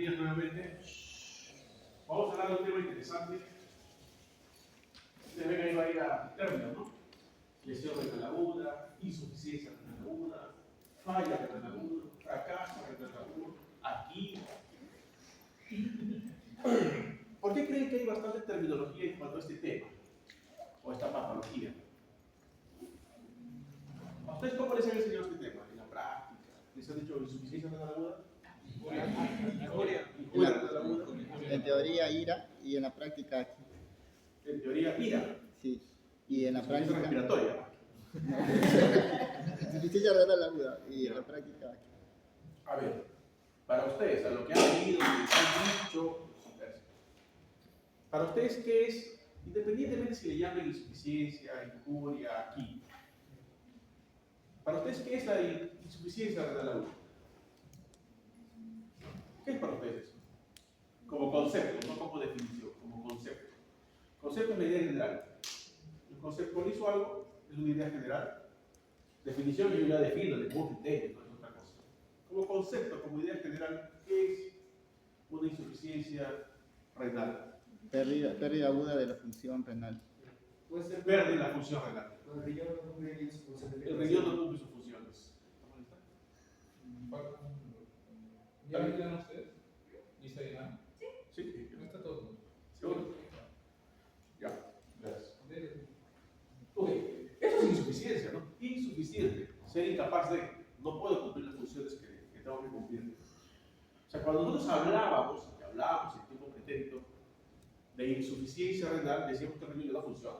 Niños, nuevamente. Vamos a hablar de un tema interesante. Ustedes ven que ahí va a ir a términos, ¿no? Lesión renal aguda, insuficiencia renal aguda, falla renal aguda, fracaso renal aguda, aquí. ¿Por qué creen que hay bastante terminología en cuanto a este tema? O esta patología. ¿A ustedes cómo les han enseñado este tema? En la práctica. ¿Les han dicho insuficiencia renal aguda? Injuria renal aguda. En teoría ira y en la práctica aquí. En teoría, ira. Sí. Y en la Insuficiencia práctica. respiratoria. Insuficiencia renal aguda y en la práctica aquí. A ver, para ustedes, a lo que han leído, que han dicho, para ustedes, ¿qué es? Independientemente si le llaman insuficiencia, injuria, aquí. Para ustedes, ¿qué es la insuficiencia renal aguda? ¿Qué es para ustedes eso? Como concepto, no como definición, como concepto. Concepto es la idea general. El conceptualizo algo, es una idea general. Definición yo ya defino, le pongo criterio, no es otra cosa. Como concepto, como idea general, ¿qué es una insuficiencia renal? Pérdida aguda de la función renal. Puede ser Pierde la función renal. el riñón no cumple bien su función de El riñón no cumple sus funciones. ¿Ya lo llenan ustedes? ¿Lista llenada? Sí. No está todo. ¿Seguro? Ya. Gracias. Dele. Ok. Eso es insuficiencia, ¿no? Insuficiente. Ser incapaz de. No puedo cumplir las funciones que tengo que cumplir. O sea, cuando nosotros hablábamos en tiempo pretérito, de insuficiencia renal, decíamos que el riñón no funciona.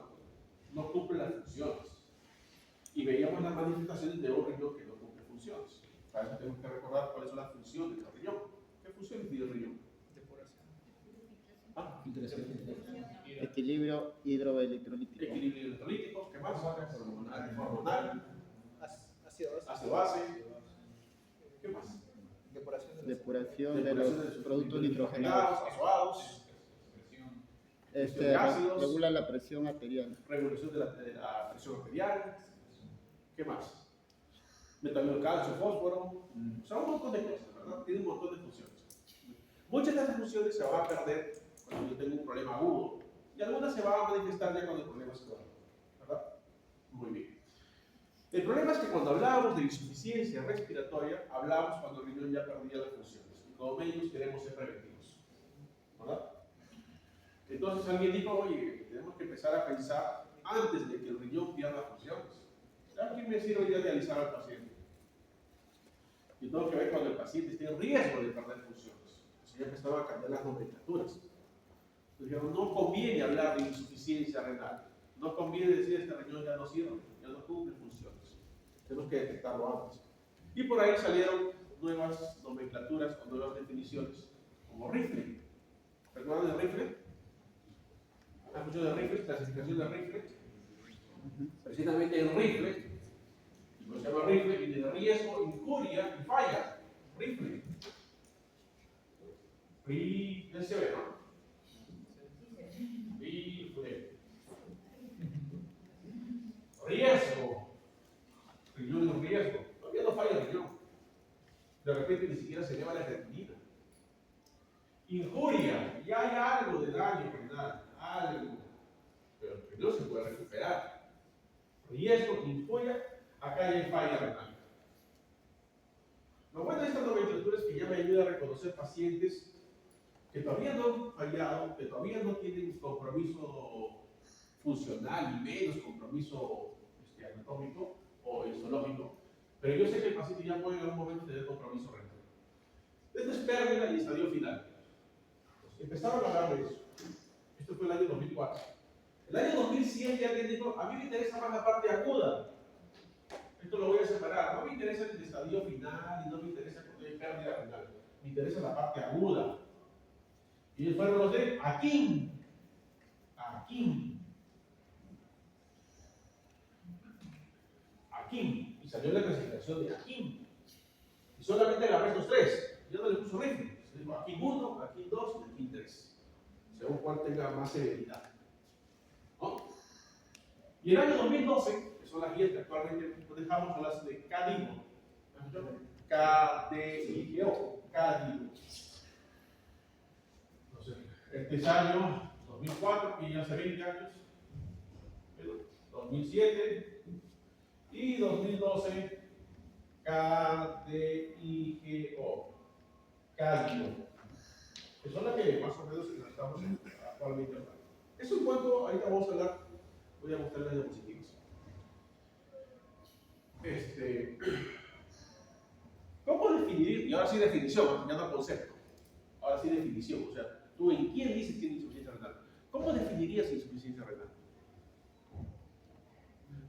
No cumple las funciones. Y veíamos las manifestaciones de un riñón que no cumple funciones. Para eso tenemos que recordar cuáles son las funciones del riñón. ¿Qué funciones tiene el riñón? Depuración. Ah, Equilibrio hidroelectrolítico. equilibrio electrolítico, ¿qué más? Hormonal, ácido base, ¿qué más? Depuración de los productos nitrogenados. Azoados, Regula la presión arterial. regulación de la presión arterial, ¿qué más? Metabolo de calcio, fósforo, o sea, un montón de cosas, ¿verdad? Tiene un montón de funciones. Muchas de estas funciones se van a perder cuando yo tengo un problema agudo y algunas se van a manifestar ya cuando el problema es crónico, ¿verdad? Muy bien. El problema es que cuando hablábamos de insuficiencia respiratoria, hablábamos cuando el riñón ya perdía las funciones y como médicos queremos ser preventivos, ¿verdad? Entonces alguien dijo, oye, tenemos que empezar a pensar antes de que el riñón pierda funciones. ¿A quién me sirve ya dializar al paciente? Y tengo que ver cuando el paciente esté en riesgo de perder funciones. Entonces ya empezaron a cambiar las nomenclaturas. Entonces dijeron, no conviene hablar de insuficiencia renal. No conviene decir este riñón ya no sirve, ya no cumple funciones. Tenemos que detectarlo antes. Y por ahí salieron nuevas nomenclaturas o nuevas definiciones, como Rifle. ¿Recuerdan de Rifle? ¿Han escuchado de Rifle? Clasificación de Rifle. Precisamente el Rifle, lo se llama Rifle, viene de riesgo, injuria y falla. Rifle. Rifle, ¿no? Rifle. Riesgo. Riñón en riesgo. Todavía no falla el riñón. De repente ni siquiera se eleva la creatinina. Injuria. Ya hay algo de daño renal. Algo. Pero el riñón se puede recuperar. Riesgo, injuria, acá ya hay falla renal. Lo bueno de esta nomenclatura es que ya me ayuda a reconocer pacientes que todavía no han fallado, que todavía no tienen compromiso funcional y menos compromiso anatómico o histológico, pero yo sé que el paciente ya puede en algún momento tener compromiso renal. Esto es pérdida y estadio final. Empezaron a hablar de eso. Esto fue el año 2004. El año 2007 alguien dijo, a mí me interesa más la parte aguda. Esto lo voy a separar. No me interesa el estadio final y no me interesa cuando hay pérdida renal. Me interesa la parte aguda. Y fueron los de Akin. Akin. Akin. Y salió la clasificación de Akin. Y solamente agarré estos tres. Ya no le puso Rifle. Se dijo Akin 1, Akin 2 y Akin 3. Según cuál tenga más severidad. ¿No? Y el año 2012, que son las guías que actualmente dejamos, son las de CADIGO. KDIGO. CADIGO. Este es año 2004, que ya hace 20 años. 2007 y 2012, KDIGO. CADIGO. Que son las que más o menos estamos actualmente hablando. Eso en cuanto, ahorita vamos a hablar, voy a mostrar las diapositivas. ¿Cómo definir? Y ahora sí definición, ya no concepto. Ahora sí definición, o sea, tú en quién dices tiene insuficiencia renal. ¿Cómo definirías insuficiencia renal?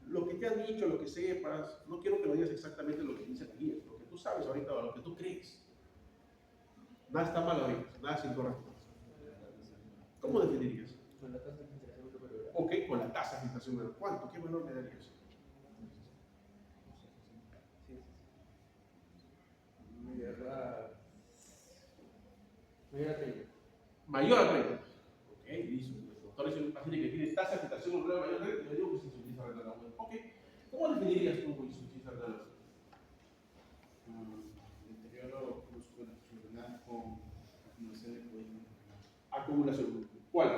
Lo que te han dicho, lo que sepas, no quiero que lo digas exactamente lo que dice la guía, lo que tú sabes ahorita o lo que tú crees. Nada está mal ahorita, nada es incorrecto. ¿Cómo definirías? Con la tasa de filtración superior. Ok, con la tasa de filtración menor. ¿Cuánto? ¿Qué valor le darías? Mayor a 30. Mayor a 30. Ok, listo. El doctor dice un paciente que tiene tasa de filtración menor mayor a 30, yo digo que es insuficiencia renal aguda. Ok, ¿cómo definirías tú insuficiencia renal aguda? Deterioro musculoesquelético con acumulación de colágeno. Acumulación. ¿Cuál?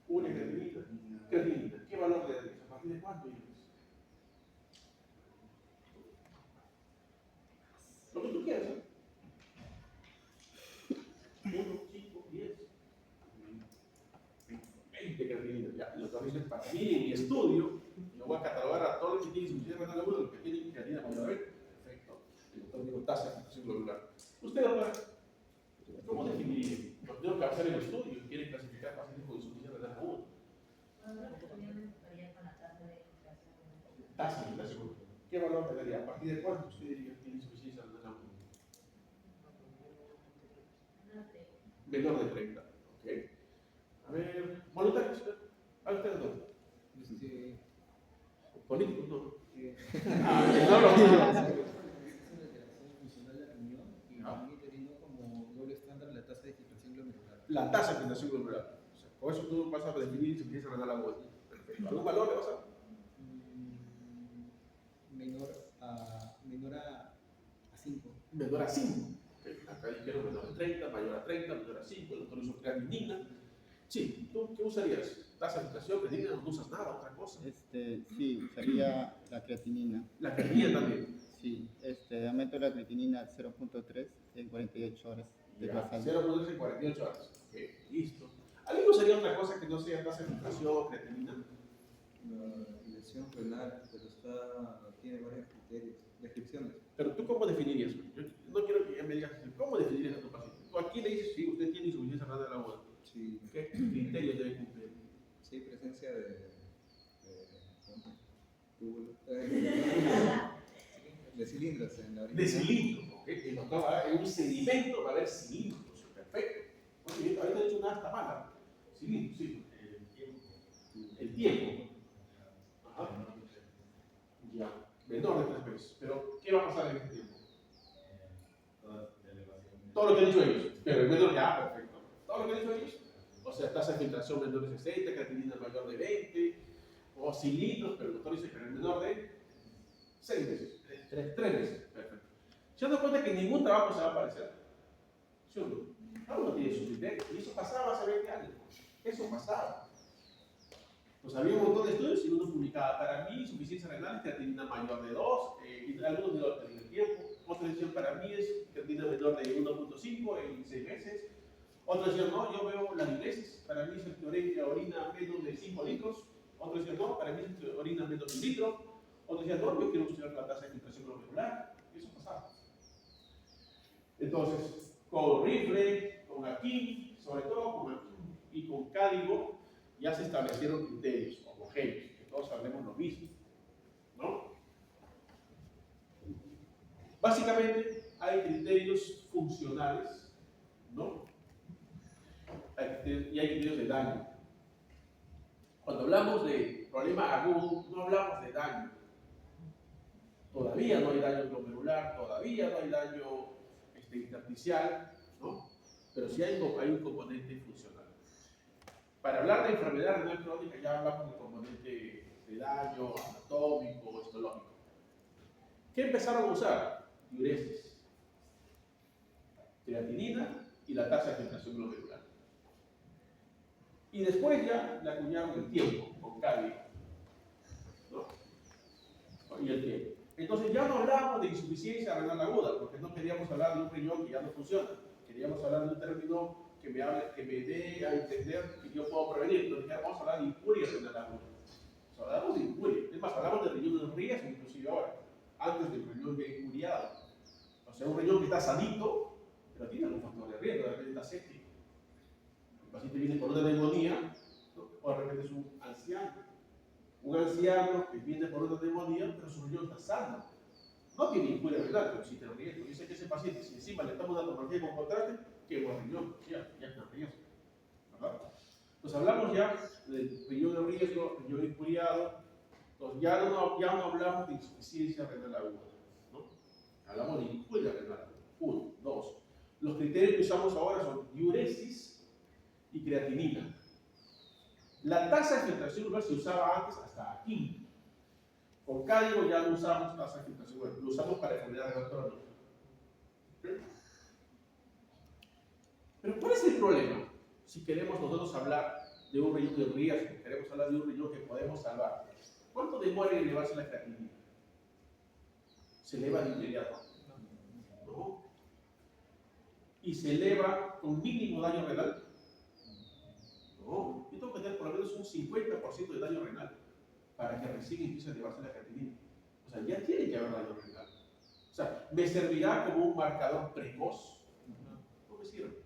Una creatinina. Creatinina. ¿Qué valor le darías? ¿A partir de cuánto dirías? Lo que tú quieras, ¿eh? 1, 5, 10, 20 creatininas. Ya, y los doctores dicen, para mí, en mi estudio, yo voy a catalogar a todos los que tienen insuficiencia renal aguda, los que tienen creatinina mayor a 20. Perfecto. El doctor dijo tasa de filtración glomerular. Usted, doctora, ¿cómo definiría? Porque tengo que hacer el estudio, quieren clasificar pacientes con insuficiencia renal aguda. Tasa de filtración. ¿Qué valor le daría? ¿A partir de cuánto usted diría que tiene insuficiencia renal aguda? Menor de 30. Ok. A ver, voluntarios. A usted, doctor. Políticos, no. No lo la tasa de filtración glomerular. O sea, con eso tú vas a definir insuficiencia renal aguda. Perfecto. ¿Algún valor le vas a? Menor a 5. Menor a 5. Acá dijeron menor a 30, mayor a 30, menor a 5. El doctor usó creatinina. Sí, ¿tú qué usarías? ¿Tasa de filtración, creatinina? ¿No usas nada? ¿Otra cosa? Sí, usaría la creatinina. La creatinina también. Sí, aumento la creatinina 0.3 en 48 horas de Ya, basal. 0.3 en 48 horas. Ok, listo. ¿Alguien usaría otra cosa que no sea tasa de filtración, creatinina? La inyección renal, pero tiene varios criterios, descripciones. Pero tú, ¿cómo definirías? Yo no quiero que ya me digas, ¿cómo definirías a tu paciente? Tú aquí le dices, sí, usted tiene insuficiencia renal aguda. Sí, ¿Qué criterios debe cumplir? sí, presencia de cilindros en la orina. De cilindros, ¿ok? El doctor va a ver, en un sedimento va a haber cilindros. Perfecto. Muy bien, ahorita he dicho nada está mala. Cilindros, sí. El tiempo. Ajá. Ya. Menor de 3 meses. Pero, ¿qué va a pasar en este tiempo? Todo lo que han dicho ellos. Pero el menor ya, perfecto. Todo lo que han dicho ellos. O sea, tasa de filtración menor de 60, creatinina mayor de 20, o cilindros, pero el doctor dice que el menor de 6 meses, 3 meses. Perfecto. Se dan cuenta que ningún trabajo se va a parecer. ¿Sí o no? Cada uno tiene sus criterios. Y eso pasaba hace 20 años. Eso pasaba. Pues había un montón de estudios y uno publicaba, para mí, insuficiencia renal es creatinina mayor de 2, y algunos de orden del tiempo. Otros decían, para mí es creatinina menor de 1.5 en 6 meses. Otros decían, no, yo veo las iglesias, para mí es orina menos de 5 litros. Otros decían, no, para mí es orina menos de 1 litro. Otros decían, no, yo quiero estudiar la tasa de filtración glomerular. Eso pasaba. Entonces, con Rifle, con Akin, sobre todo con Akin y con Cádigo, ya se establecieron criterios homogéneos, que todos hablemos lo mismo, ¿no? Básicamente, hay criterios funcionales, ¿no? Y hay criterios de daño. Cuando hablamos de problema agudo, no hablamos de daño. Todavía no hay daño glomerular, todavía no hay daño intersticial, ¿no? Pero sí hay un componente funcional. Para hablar de enfermedad renal crónica ya hablamos del componente de daño anatómico, histológico. ¿Qué empezaron a usar? Diuresis, creatinina y la tasa de filtración glomerular. Y después ya le acuñaron el tiempo con Cali, ¿no? Y el tiempo. Entonces ya no hablamos de insuficiencia renal aguda, porque no queríamos hablar de un riñón que ya no funciona. Queríamos hablar de un término que me dé a entender que yo puedo prevenir. Entonces ya vamos a hablar de injuria renal aguda. O sea, hablamos de injuria. Es más, hablamos de riñón de riesgo inclusive ahora, antes del riñón ya injuriado. O sea, un riñón que está sanito, pero tiene algún factor de riesgo, de repente está séptico. El paciente viene con una neumonía, ¿no? O de repente es un anciano. Un anciano que viene por una neumonía, pero su riñón está sano. No tiene injuria renal, pero sí tiene riesgo. Yo sé que ese paciente, si encima le estamos dando tomografía con contraste, que el riñón, ya está en riesgo. ¿Verdad? Pues hablamos ya del riñón de riesgo, riñón injuriado. Entonces ya no hablamos de insuficiencia renal aguda, ¿no? Hablamos de injuria renal aguda. 1, 2. Los criterios que usamos ahora son diuresis y creatinina. La tasa de filtración glomerular se usaba antes hasta aquí. Con cálculo ya no usamos tasa de filtración glomerular, lo usamos para enfermedades renal crónicas. Pero ¿cuál es el problema? Si queremos nosotros hablar de un riñón de riesgo, queremos hablar de un riñón que podemos salvar, ¿cuánto demora en elevarse la creatinina? ¿Se eleva de inmediato? ¿No? ¿Y se eleva con mínimo daño renal? No, yo tengo que tener por lo menos un 50% de daño renal para que recién empiece a elevarse la creatinina. O sea, ya tiene que haber daño renal. O sea, ¿me servirá como un marcador precoz? No me sirve.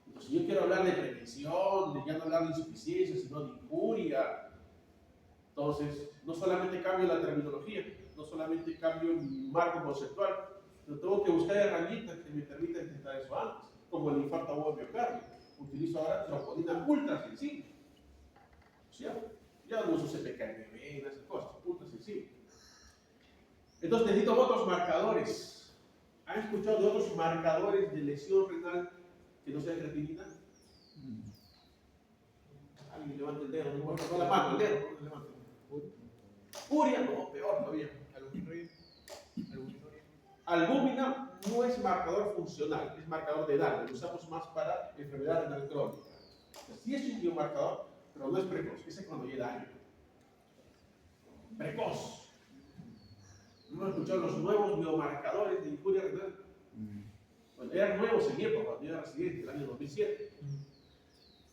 Entonces, yo quiero hablar de prevención, de ya no hablar de insuficiencia, sino de injuria. Entonces, no solamente cambio la terminología, no solamente cambio mi marco conceptual, pero tengo que buscar herramientas que me permitan intentar eso antes, como el infarto agudo de miocardio. Utilizo ahora troponina ultra sensible. ¿Cierto? Ya no uso CPKMB, esas cosas, ultra sensible. Entonces necesito otros marcadores. ¿Han escuchado de otros marcadores de lesión renal que no sea creatinina? Alguien levanta el dedo, no la mano, el dedo, no levanta. Uria, no, peor todavía. Albúmina no es marcador funcional, es marcador de daño. Lo usamos más para enfermedad renal crónica. Sí es un biomarcador, pero no es precoz. Ese es cuando ya daño. Precoz. ¿No han escuchado los nuevos biomarcadores de injuria renal? Bueno, eran nuevos en mi época, cuando yo era residente, el año 2007.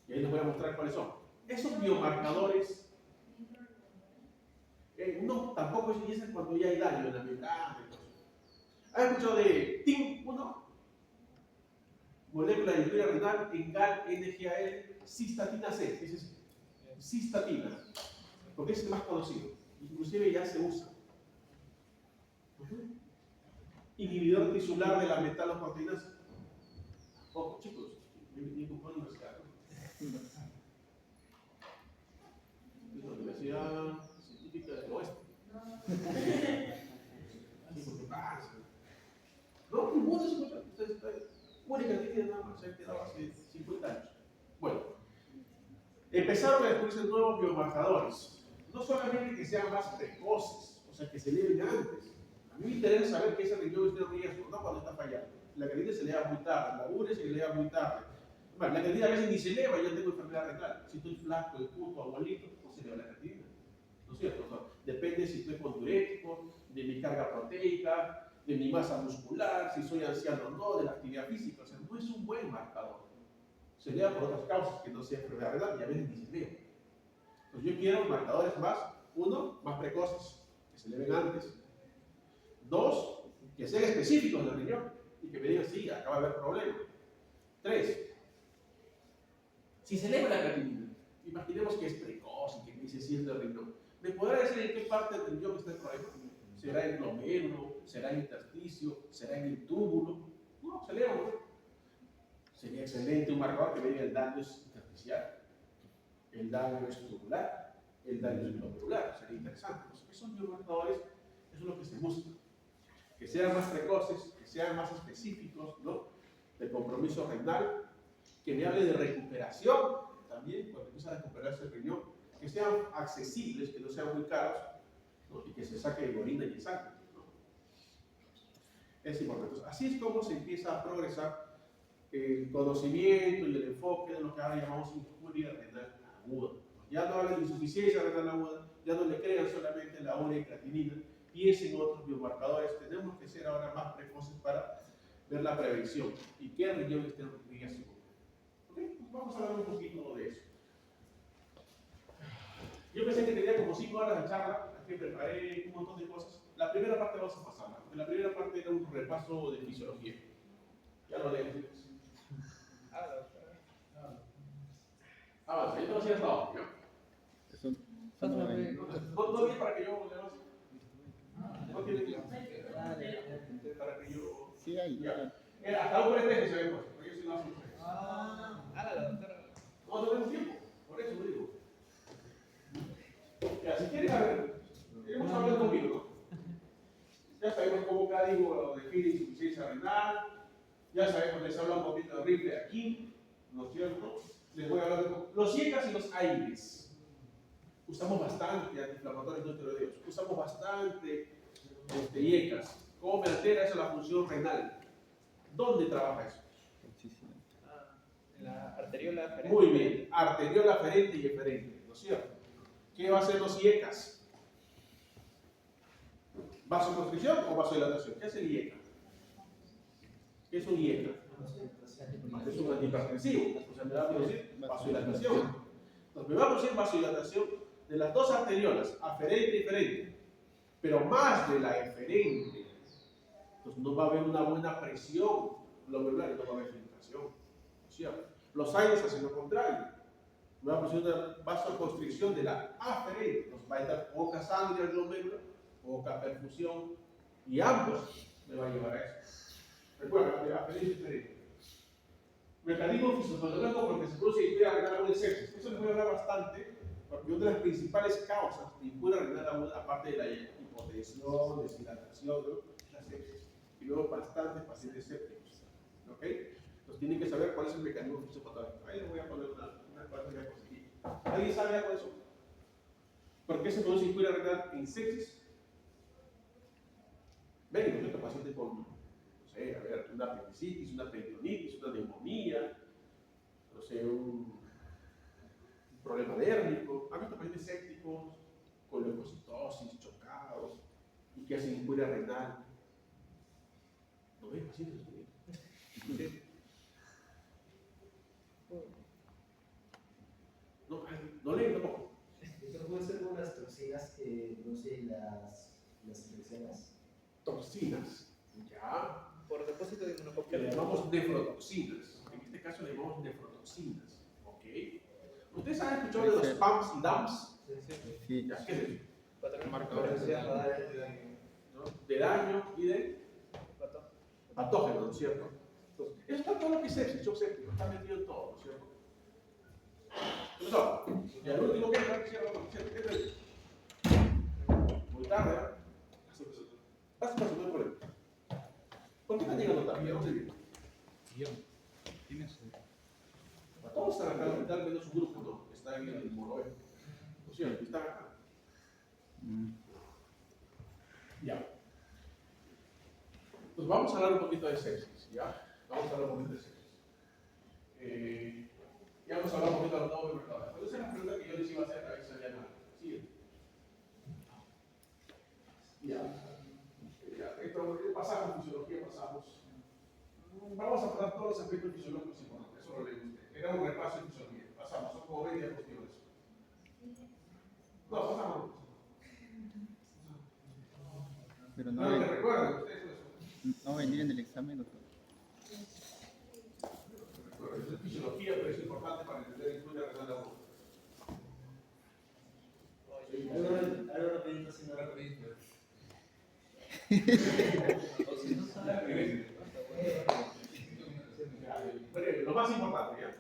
Y ahí les voy a mostrar cuáles son. Esos biomarcadores, no, tampoco es cuando ya hay daño en la membrana. ¿Han escuchado de TIM1? Molécula de injuria renal, ENGAL, NGAL, cistatina C. Ese es cistatina, porque es el más conocido. Inclusive ya se usa. Inhibidor tisular de la metaloproteínas. Ojo, chicos, mi compañero universidad. Es la Universidad Científica del Oeste. No, ninguno de esos, única que tiene nada más, se ha quedado hace 50 años. Bueno, empezaron a descubrirse nuevos biomarcadores. No solamente que sean más precoces, o sea, que se eleven antes. A mí me interesa saber que ese riñón está en riesgo, no cuando está fallando. La creatinina se eleva muy tarde, la urea se eleva muy tarde. Bueno, la creatinina a veces ni se eleva, yo tengo enfermedad renal. Si estoy flaco, puto, abuelito, no se eleva la creatinina. ¿No es cierto? O sea, depende si estoy con diurético, de mi carga proteica, de mi masa muscular, si soy anciano o no, de la actividad física. O sea, no es un buen marcador. Se eleva por otras causas, que no sea enfermedad renal, y a veces ni se eleva. Entonces yo quiero marcadores más, uno, más precoces, que se eleven antes. Dos, que sean específicos del riñón y que me digan, sí, acaba de haber problema. Tres, si se eleva la creatinina, imaginemos que es precoz y que me dice si es del riñón, ¿me podrá decir en qué parte del riñón está el problema? ¿Será en el glomérulo? ¿Será en el intersticio? ¿Será en el túbulo? No, se eleva, ¿no? Sería excelente un marcador que me diga el daño es intersticial, el daño es tubular, el daño es glomerular. Sería interesante. Esos biomarcadores, eso es lo que se busca. Que sean más precoces, que sean más específicos, ¿no? De compromiso renal, que me hable de recuperación también, cuando empieza a recuperarse el riñón, que sean accesibles, que no sean muy caros, ¿no? Y que se saque de orina y de sangre, ¿no? Es importante. Así es como se empieza a progresar el conocimiento y el enfoque de lo que ahora llamamos injuria renal aguda. Ya no hablan de insuficiencia renal aguda, ya no le crean solamente la urea y creatinina, piensen en otros biomarcadores. Tenemos que ser ahora más precoces para ver la prevención y qué riñones tenemos que ir así. ¿Okay? Vamos a hablar un poquito de eso. Yo pensé que tenía como 5 horas de charla, aquí preparé un montón de cosas. La primera parte vamos a pasarla, porque la primera parte era un repaso de fisiología. Ya lo leemos. Avanza, yo te voy a decir hasta abajo, ¿ya? Son nueve. ¿No bien para que yo le avance? ¿No tiene que para que yo... Sí, hay. Ya. Hasta un 43 se ve, pues, porque yo soy una no tenemos tiempo, por eso lo digo. Ya, si quieren, a ver, hemos hablado un poquito, ¿no? Ya sabemos cómo cada hijo define insuficiencia renal, ya sabemos, les habla un poquito de rifle aquí, ¿no es cierto? Les voy a hablar de los IECAS y los AINES. Usamos bastante antiinflamatorios no esteroideos, usamos bastante IECAS. ¿Cómo me altera eso la función renal? ¿Dónde trabaja eso? Muchísimo. En la arteriola aferente. Muy bien, arteriola aferente y eferente, ¿no es cierto? ¿Qué va a hacer los IECAS? ¿Vasoconstricción o vasodilatación? ¿Qué es el IECA? ¿Qué es un IECA? Es un antihipertensivo, o sea, me va a producir vasodilatación. Entonces, me va a producir vasodilatación de las dos arteriolas, aferente y eferente, pero más de la eferente. Entonces, no va a haber una buena presión glomerular y no va a haber filtración, ¿no es cierto? Los AINES hacen lo contrario. Me va a producir una vasoconstricción de la aferente, nos va a dar poca sangre al glomérulo, poca perfusión, y ambos me van a llevar a eso. Recuerda, la aferente y eferente. Mecanismo fisiopatológico porque se produce injuria renal aguda de sepsis. Eso les voy a hablar bastante, porque una de las principales causas de injuria renal aguda, aparte de la hipotensión, deshidratación, ¿no?, la sepsis. Y luego bastantes pacientes sépticos. ¿Ok? Entonces tienen que saber cuál es el mecanismo fisiopatológico. Ahí les voy a poner una parte de diapositiva. ¿Alguien sabe algo de eso? ¿Por qué se produce injuria renal en sepsis? Ven, ¿no?, paciente con, no sé, a ver, una apendicitis, una peritonitis, una neumonía, no sé, un problema dérmico. ¿Han visto pacientes sépticos con leucocitosis, chocados y que hacen injuria renal? ¿No ven pacientes? No leen tampoco. Esto puede ser como las toxinas que producen las infecciones. Toxinas, ya, Por depósito de que inmunocóptero. le llamamos nefrotoxinas. En este caso le llamamos nefrotoxinas. ¿Ok? ¿Ustedes han escuchado de los PAMs y DAMs? Sí. Ya, ¿qué es eso? Marcadores de ¿No? De daño y de patógeno, ¿no es cierto? Entonces, eso está todo lo que es sepsis, shock séptico, está metido en todo, ¿no es cierto? Entonces, y al último que entra, ¿cierto? ¿Qué es eso? Muy tarde, ¿eh? Pasa, no hay problema. ¿Por qué están llegando tarde? ¿Dónde viene? Todos están acá en el hospital, menos un grupo, ¿no? Está en el Moroe. ¿No es cierto? Están acá. Ya. Pues vamos a hablar un poquito de sepsis, ¿ya? Vamos a hablar un poquito de sepsis. Ya vamos a hablar un poquito de los nuevos mercados. Pero esa es la pregunta que yo les iba a hacer, a ver si salía nada. ¿Sí? Ya. Esto pasamos fisiología, pasamos. Vamos a pasar todos los aspectos fisiológicos importantes, eso lo leen ustedes. Era un repaso de fisiología. Pasamos, son como 20 diapositivas. No, pasamos. Pero No, te recuerdan ustedes eso. no venir en el examen, doctor. Eso es fisiología, pero es importante para entender el flujo de renal agudo. Algo rapidito, señor. Lo más importante, ¿ya?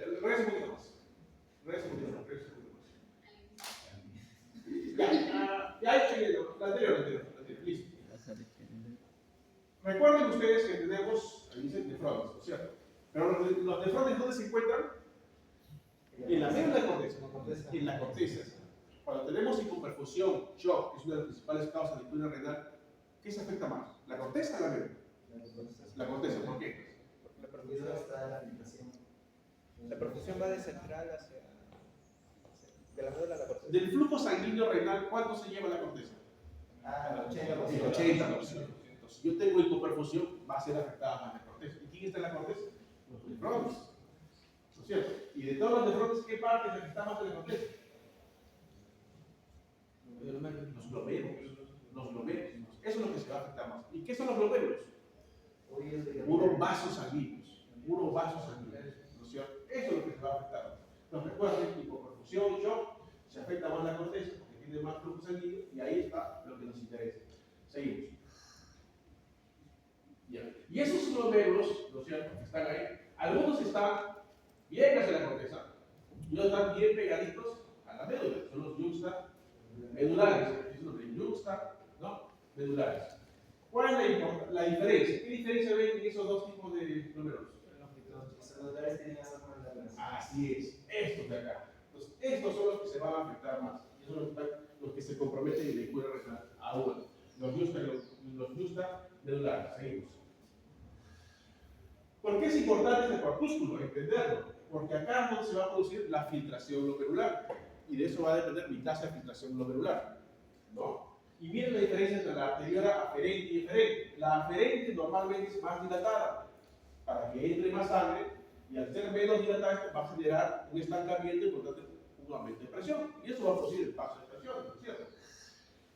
Regresa un poquito más. Regresa un poquito más. La anterior. Listo. Recuerden ustedes que tenemos, ahí dicen nefrones, ¿no es cierto? Pero los nefrones, ¿dónde se encuentran? En la médula corteza. En la corteza. Cuando tenemos hipoperfusión, shock, que es una de las principales causas de injuria renal, ¿qué se afecta más? ¿La corteza o la médula? La corteza, ¿por qué? da la filtración? La perfusión va de central hacia de la médula a la corteza. Del flujo sanguíneo renal, ¿cuánto se lleva la corteza? Ah, el El 80%. 80%. Entonces, si yo tengo hipoperfusión, va a ser afectada más la corteza. ¿Y quién está en la corteza? Los nefrones. ¿No es cierto? Y de todos los nefrones, ¿qué parte es la que está más en la corteza? Los glomérulos. Los glomérulos. Eso es lo que se va a afectar más. ¿Y qué son los glomérulos? Puros vasos sanguíneos. Puros vasos sanguíneos. ¿No es cierto? Eso es lo que se va a afectar más. Entonces, recuerden, hipoperfusión, shock, se afecta más la corteza porque tiene más flujo sanguíneo y ahí está lo que nos interesa. Seguimos. Ya. Y esos glomérulos, ¿no es cierto?, que están ahí, algunos están bien hacia la corteza y otros están bien pegaditos a la médula. Son los yuxta medulares. Es lo que yuxta, ¿no? Medulares. ¿Cuál es la diferencia? ¿Qué diferencia ven en esos dos tipos de glomérulos? Los celulares tienen esa forma de la Así es, estos de acá. Entonces, estos son los que se van a afectar más. Y esos son los que se comprometen y le cuidan a uno. Los yuxta medulares. Seguimos. ¿Por qué es importante este corpúsculo? Entenderlo. Porque acá es donde se va a producir la filtración glomerular. Y de eso va a depender mi tasa de filtración glomerular. ¿No? Y miren la diferencia entre la arteriola aferente y eferente. La aferente normalmente es más dilatada para que entre más sangre, y al ser menos dilatada va a generar un estancamiento y por tanto un aumento de presión. Y eso va a producir el paso de presión, ¿no es cierto?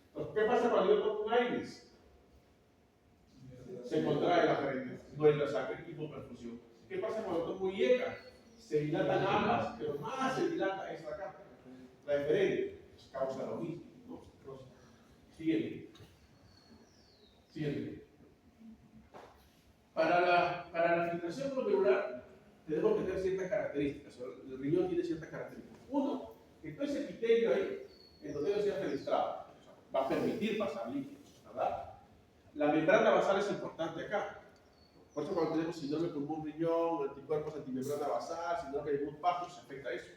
Entonces, ¿qué pasa cuando yo tomo un AINES? Se contrae la aferente, no hay la sangre, hipoperfusión. ¿Qué pasa cuando tomo IECA? Se dilatan ambas, pero más se dilata esta acá, la eferente, pues causa lo mismo, ¿no? Entonces, siguiente. Para la filtración glomerular tenemos que tener ciertas características. El riñón tiene ciertas características. Uno, que todo ese epitelio ahí, endotelio sea fenestrado, o sea, va a permitir pasar líquidos, ¿verdad? La membrana basal es importante acá. Por eso cuando tenemos síndrome de pulmón riñón, anticuerpos antimembrana basal, síndrome de Gutt-Pachos, se afecta eso.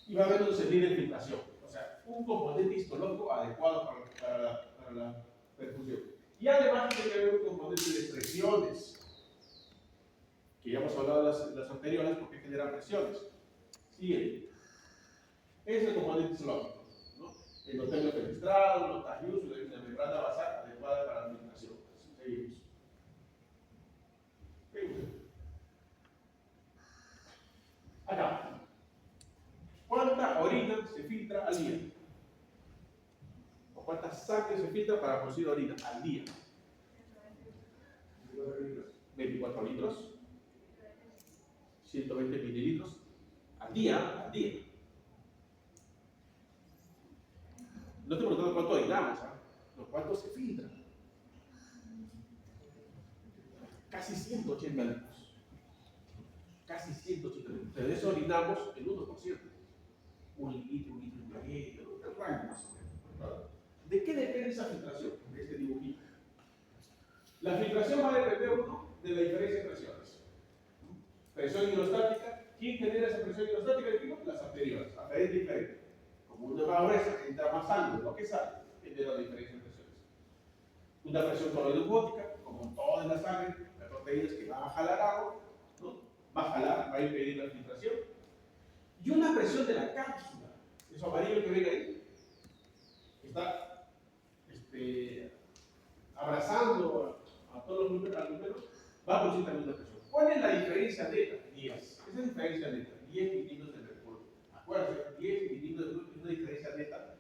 Y va a haber un sentido de filtración, o sea, un componente histológico adecuado para la perfusión. Y además tiene que haber un componente de presiones, que ya hemos hablado de las anteriores porque generan presiones. Siguiente. Ese es el componente histológico, ¿no? Endotelio fenestrado, notagius, una membrana basal adecuada para la filtración. Seguimos. Acá. ¿Cuánta orina se filtra al día? ¿O cuánta sangre se filtra para producir orina al día? 24 litros. 120 mililitros. Al día. No te preguntando cuánto orinamos, ¿ah? No, cuánto se filtra. Casi 180 litros. Casi 180 litros. Pero de eso orinamos el 1%. Un litro y medio, el rango más o menos, ¿verdad? ¿De qué depende esa filtración? De este dibujito. La filtración va a depender, uno, de la diferencia de presiones. Presión hidrostática. ¿Quién genera esa presión hidrostática? Dijimos, las arteriolas, aferente y eferente. Como una más gruesa, entra más sangre de lo que sale, genera la diferencia de presiones. Una presión coloidogótica, como en toda la sangre, las proteínas que van a jalar agua, ¿no? Va a jalar, va a impedir la filtración. Y una presión de la cápsula, eso amarillo que ven ahí, está abrazando a todos los números, va a producir también una presión. ¿Cuál es la diferencia neta? 10. Esa es la diferencia neta, 10 milímetros de mercurio. Acuérdense, 10 milímetros de mercurio es una diferencia neta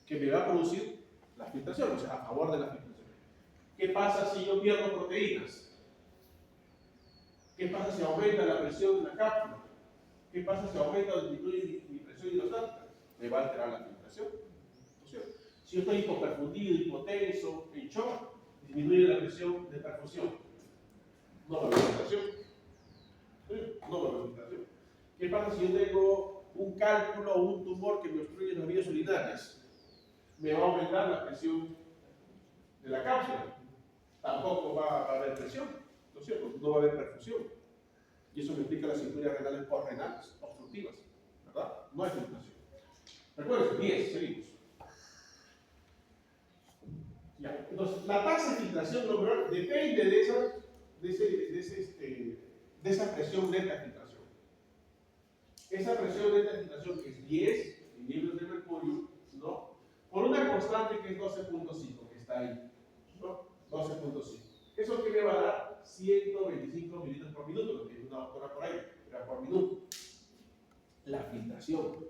que me va a producir la filtración, o sea, a favor de la filtración. ¿Qué pasa si yo pierdo proteínas? ¿Qué pasa si aumenta la presión de la cápsula? ¿Qué pasa si aumenta o disminuye mi presión hidrostática? Me va a alterar la filtración. Si yo estoy hipoperfundido, hipotenso, en shock, disminuye la presión de perfusión. No va a haber filtración. No va a haber filtración. ¿Qué pasa si yo tengo un cálculo o un tumor que me obstruye las vías urinarias? Me va a aumentar la presión de la cápsula. Tampoco va a haber presión, ¿no es cierto? No va a haber perfusión. Y eso me implica las cirugías renales postrenales obstructivas, ¿verdad? No hay filtración. Recuerden, 10, seguimos. Ya. Entonces, la tasa de filtración glomerular depende de ese de esa presión neta de filtración. Esa presión neta de filtración que es 10 milímetros de mercurio, ¿no? Por una constante que es 12.5, que está ahí, ¿no? 12.5. ¿Eso que me va a dar? 125 mililitros por minuto, lo que es una doctora por ahí, era por minuto. La filtración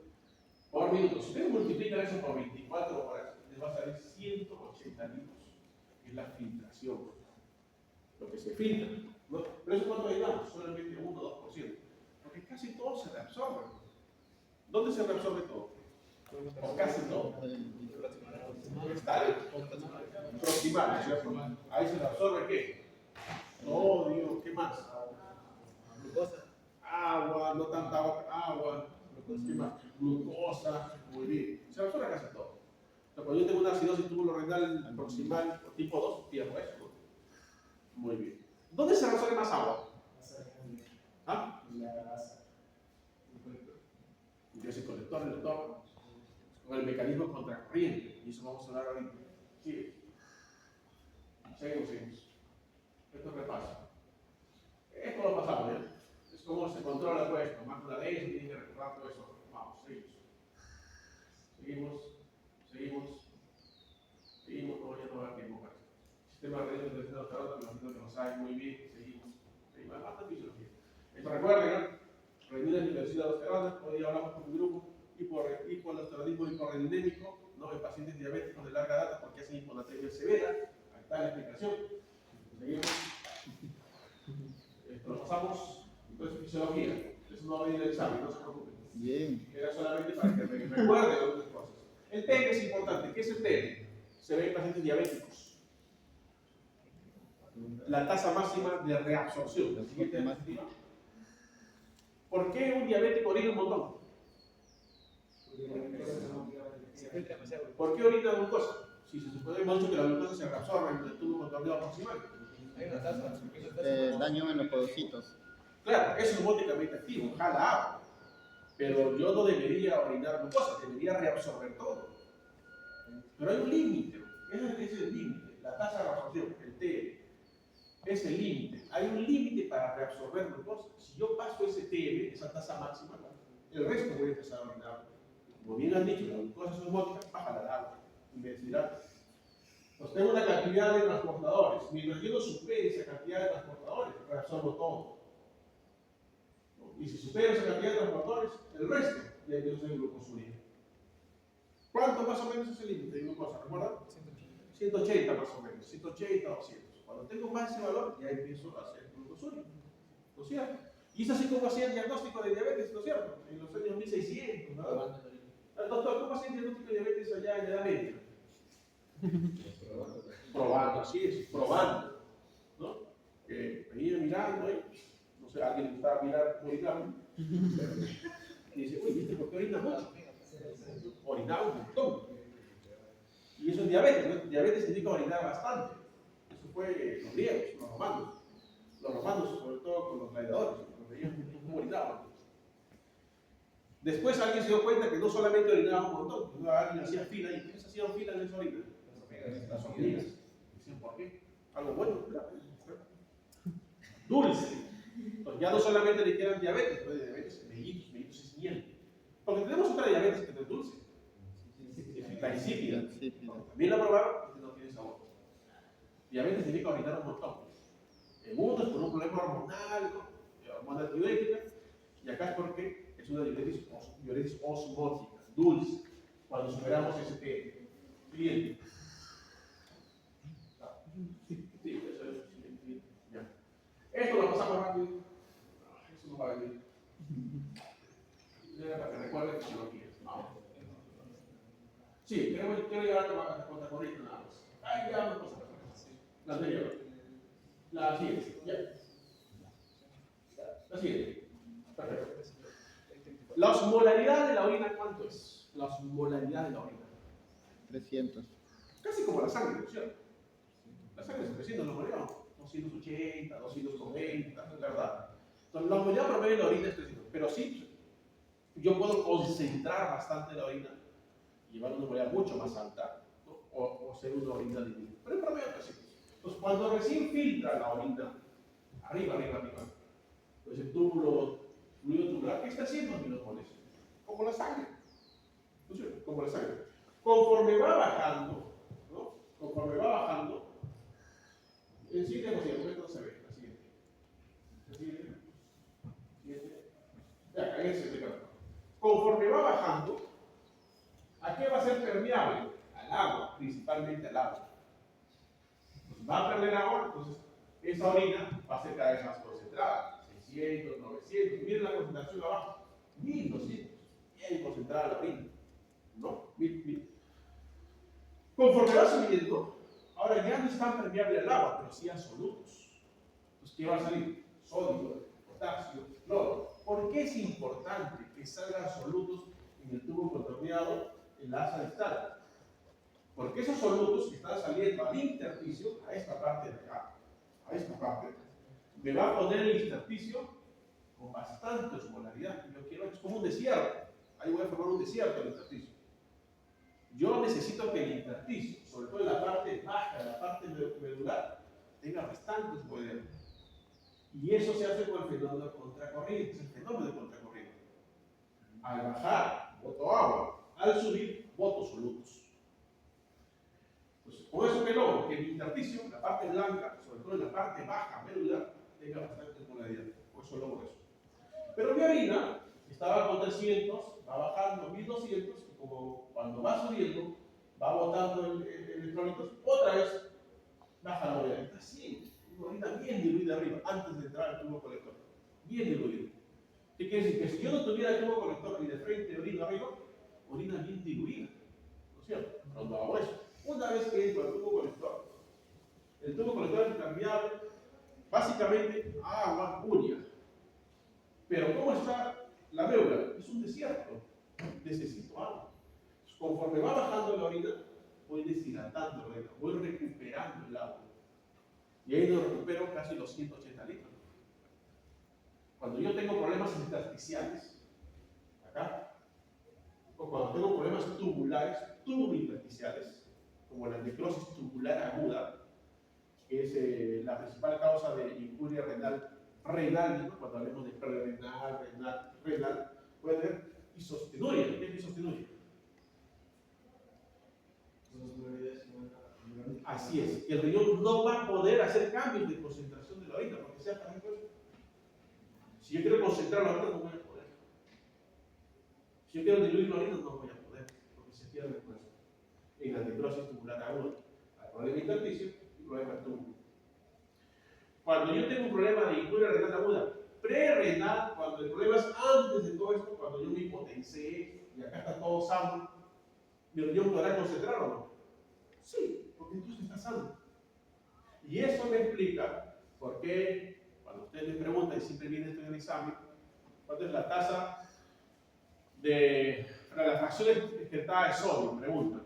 por minuto. Si ustedes multiplican eso por 24 horas, les va a salir 180 litros, que es la filtración, lo que se filtra, ¿no? Pero eso cuánto ayudamos, solamente 1 o 2%, porque casi todo se reabsorbe. ¿Dónde se reabsorbe todo? O casi todo. Está proximal, ¿cierto? Ahí se reabsorbe ¿qué? Sodio, ¿qué más? Glucosa. Agua, no tanta agua, ¿qué más? Glucosa, muy bien. Se reabsorbe casi todo. O sea, cuando yo tengo una acidosis tubulorenal proximal tipo 2, pierdo eso, ¿no? Muy bien. ¿Dónde se reabsorbe más agua? ¿Ah? La grasa. Entonces el colector del lector con el mecanismo contracorriente, y eso vamos a hablar ahorita. Sí. Seguimos. Esto es repaso. Esto lo pasamos, ¿ya? Es como se controla pues, tomar una ley, se tiene que recordar todo eso. Vamos, seguimos, no, ya no va a dar tiempo para eso. Sistema de redes de tercera tarota, me imagino que lo saben muy bien, seguimos. Bastante fisiología. Esto recuerden, ¿no? Reuniones de diversidad aldosterona, hoy día hablamos con un grupo hipoaldosteronismo hiporreninémico, ¿no? En pacientes diabéticos de larga data porque hacen hiponatremia severa. Ahí está la explicación. Seguimos. Esto lo pasamos. Entonces, fisiología. Eso no va a venir el examen, no se preocupen. Bien. Era solamente para que recuerden algunas cosas. El TN es importante. ¿Qué es el TN? Se ve en pacientes diabéticos. La tasa máxima de reabsorción. La siguiente diapositiva. ¿Por qué un diabético orina un montón? Se filtra demasiado. ¿Por qué orina glucosa? Si se supone mucho que la glucosa se reabsorbe en el tubo contorneado proximal. Hay una tasa. Daño en los podocitos. Claro, es osmóticamente activo, jala agua. Pero yo no debería orinar glucosa, debería reabsorber todo. Pero hay un límite, ese es el límite, la tasa de reabsorción, el TM. Es el límite. Hay un límite para reabsorber glucosa. Si yo paso ese TM, esa tasa máxima, el resto voy a empezar a orinar. Como bien han dicho, la glucosa es osmótica, baja la agua y me deshidrata. Pues tengo una cantidad de transportadores. Mientras yo no supere esa cantidad de transportadores, reabsorbo todo. Y si supero esa cantidad de transportadores, el resto ya yo soy glucosurina. ¿Cuánto más o menos es el límite de glucosa? ¿Recuerdan? 180 más o menos, 180 o 200. Cuando tengo más ese valor, ya empiezo a hacer glucosuria. ¿No es cierto? Y es así como hacía el diagnóstico de diabetes, ¿no es cierto? En los años 1600, ¿no? El doctor, ¿cómo hacía el diagnóstico de diabetes allá en la Edad Media? Probando, así es, probando. ¿No? Que venía mirando, no sé, alguien le gustaba mirar cómo orinaba. Y dice, uy, ¿viste por qué orina mucho? Orinaba un montón. Y eso es diabetes, ¿no? Diabetes significa orinar bastante. Eso fue los griegos, los romanos. Los romanos, sobre todo con los gladiadores, los veían cómo orinaban. Después alguien se dio cuenta que no solamente orinaba un montón, sino alguien hacía fila ahí. ¿Quiénes hacían fila en esa orina? Las hormigas. Dicen, ¿por qué? Algo bueno, claro. Dulce. Entonces, ya no solamente le quedan diabetes, pero diabetes mellitus es miel. Porque tenemos otra diabetes que no es dulce. La insípida. También la probaron y no tiene sabor. Diabetes significa orinar un montón. En uno es por un problema hormonal, hormona tiroidea, y acá es porque es una diuresis osmótica, dulce, cuando superamos ese tema. Siguiente. Sí, eso es. Ya. Esto lo pasamos rápido. Eso no va a venir. Para que recuerden que no quieres. Vamos. Sí, quiero llevar a contracorriente nada más. Ay, ya una cosa. La anterior. La siguiente. Ya. La siguiente. Perfecto. La osmolaridad de la orina, ¿cuánto es? La osmolaridad de la orina. 300. Casi como la sangre, ¿no es cierto? La sangre es 300, lo moleamos. 280, 290, ¿verdad? Entonces, la osmolaridad promedio de la orina es 300. Pero sí, yo puedo concentrar bastante la orina y llevar una osmolaridad mucho más alta, ¿no? o ser una orina diluida. Pero en promedio es 300. Entonces, cuando recién filtra la orina, arriba, ese túbulo, fluido tubular, ¿qué está haciendo mi osmoles? Como la sangre. ¿No es cierto? Como la sangre. Conforme va bajando, ¿no? Conforme va bajando, el siguiente diapositiva, esto no se ve, la siguiente. La siguiente. Siguiente. Ya, ahí se explica. Conforme va bajando, ¿a qué va a ser permeable? Al agua, principalmente al agua. Pues va a perder agua, entonces esa orina va a ser cada vez más concentrada. 600, 900, miren la concentración abajo. 1200. Bien concentrada la orina. ¿No? 1000. Conforme va subiendo, ahora ya no es tan permeable al agua, pero sí a solutos. Entonces, ¿qué va a salir? Sodio, potasio, cloro. ¿Por qué es importante que salgan solutos en el tubo contorneado en la asa distal? Porque esos solutos que están saliendo al intersticio, a esta parte de acá, a esta parte, me va a poner el intersticio con bastante osmolaridad. Yo quiero, es como un desierto. Ahí voy a formar un desierto en el intersticio. Yo necesito que el intersticio, sobre todo en la parte baja, en la parte medular, tenga bastante osmolaridad. Y eso se hace con el fenómeno de contracorriente, es el fenómeno de contracorriente. Al bajar, boto agua. Al subir, boto solutos. Pues, con eso que logro que el intersticio, la parte blanca, sobre todo en la parte baja medular, tenga bastante osmolaridad. Por eso logro eso. Pero mi orina estaba con 300, va bajando 1200, y como cuando va subiendo, va botando electrolitos, otra vez baja la orina. Está así, una orina bien diluida arriba, antes de entrar al tubo colector. Bien diluida. ¿Qué quiere decir? Que si yo no tuviera el tubo colector y de frente orina arriba, orina bien diluida. ¿No es cierto? Cuando hago eso, una vez que entro al tubo colector, el tubo colector es permeable básicamente a agua uria. Pero ¿cómo está la médula? Es un desierto. Necesito agua. Conforme va bajando la orina, voy deshidratando la orina, voy recuperando el agua. Y ahí lo recupero casi los 180 litros. Cuando yo tengo problemas intersticiales, acá, o cuando tengo problemas tubulares, tubulointersticiales, como la necrosis tubular aguda, que es la principal causa de injuria renal, ¿no? Cuando hablemos de renal, puede haber isostenuria. ¿Qué es isostenuria? Así es, el riñón no va a poder hacer cambios de concentración de la orina, porque sea, por ejemplo, si yo quiero concentrar la orina, no voy a poder. Si yo quiero diluir la orina, no voy a poder, porque se pierde por eso. En la necrosis tubular aguda, hay problema intersticio y problema túbulo. Cuando yo tengo un problema de injuria renal aguda, prerrenal, cuando el problema es antes de todo esto, cuando yo me hipotencé y acá está todo sano, ¿mi riñón podrá concentrar o no? Sí, porque entonces está sano. Y eso me explica por qué, cuando ustedes me preguntan, y siempre viene esto en el examen, ¿cuánto es la tasa para la fracción excretada de sodio? Me preguntan.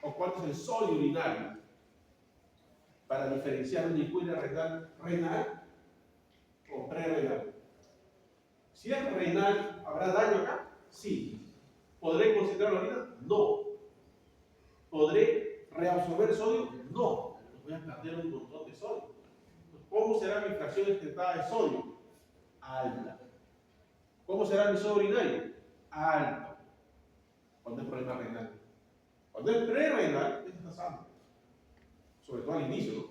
¿O cuánto es el sodio urinario? Para diferenciar una injuria renal o prerrenal. Si es renal, ¿habrá daño acá? Sí. ¿Podré concentrar la orina? No. ¿Podré reabsorber sodio? No. Voy a perder un montón de sodio. ¿Cómo será mi fracción excretada de sodio? Alta. ¿Cómo será mi sodio urinario? Alto. Cuando es problema renal. Cuando es prerrenal, esto está sano. Sobre todo al inicio, ¿no?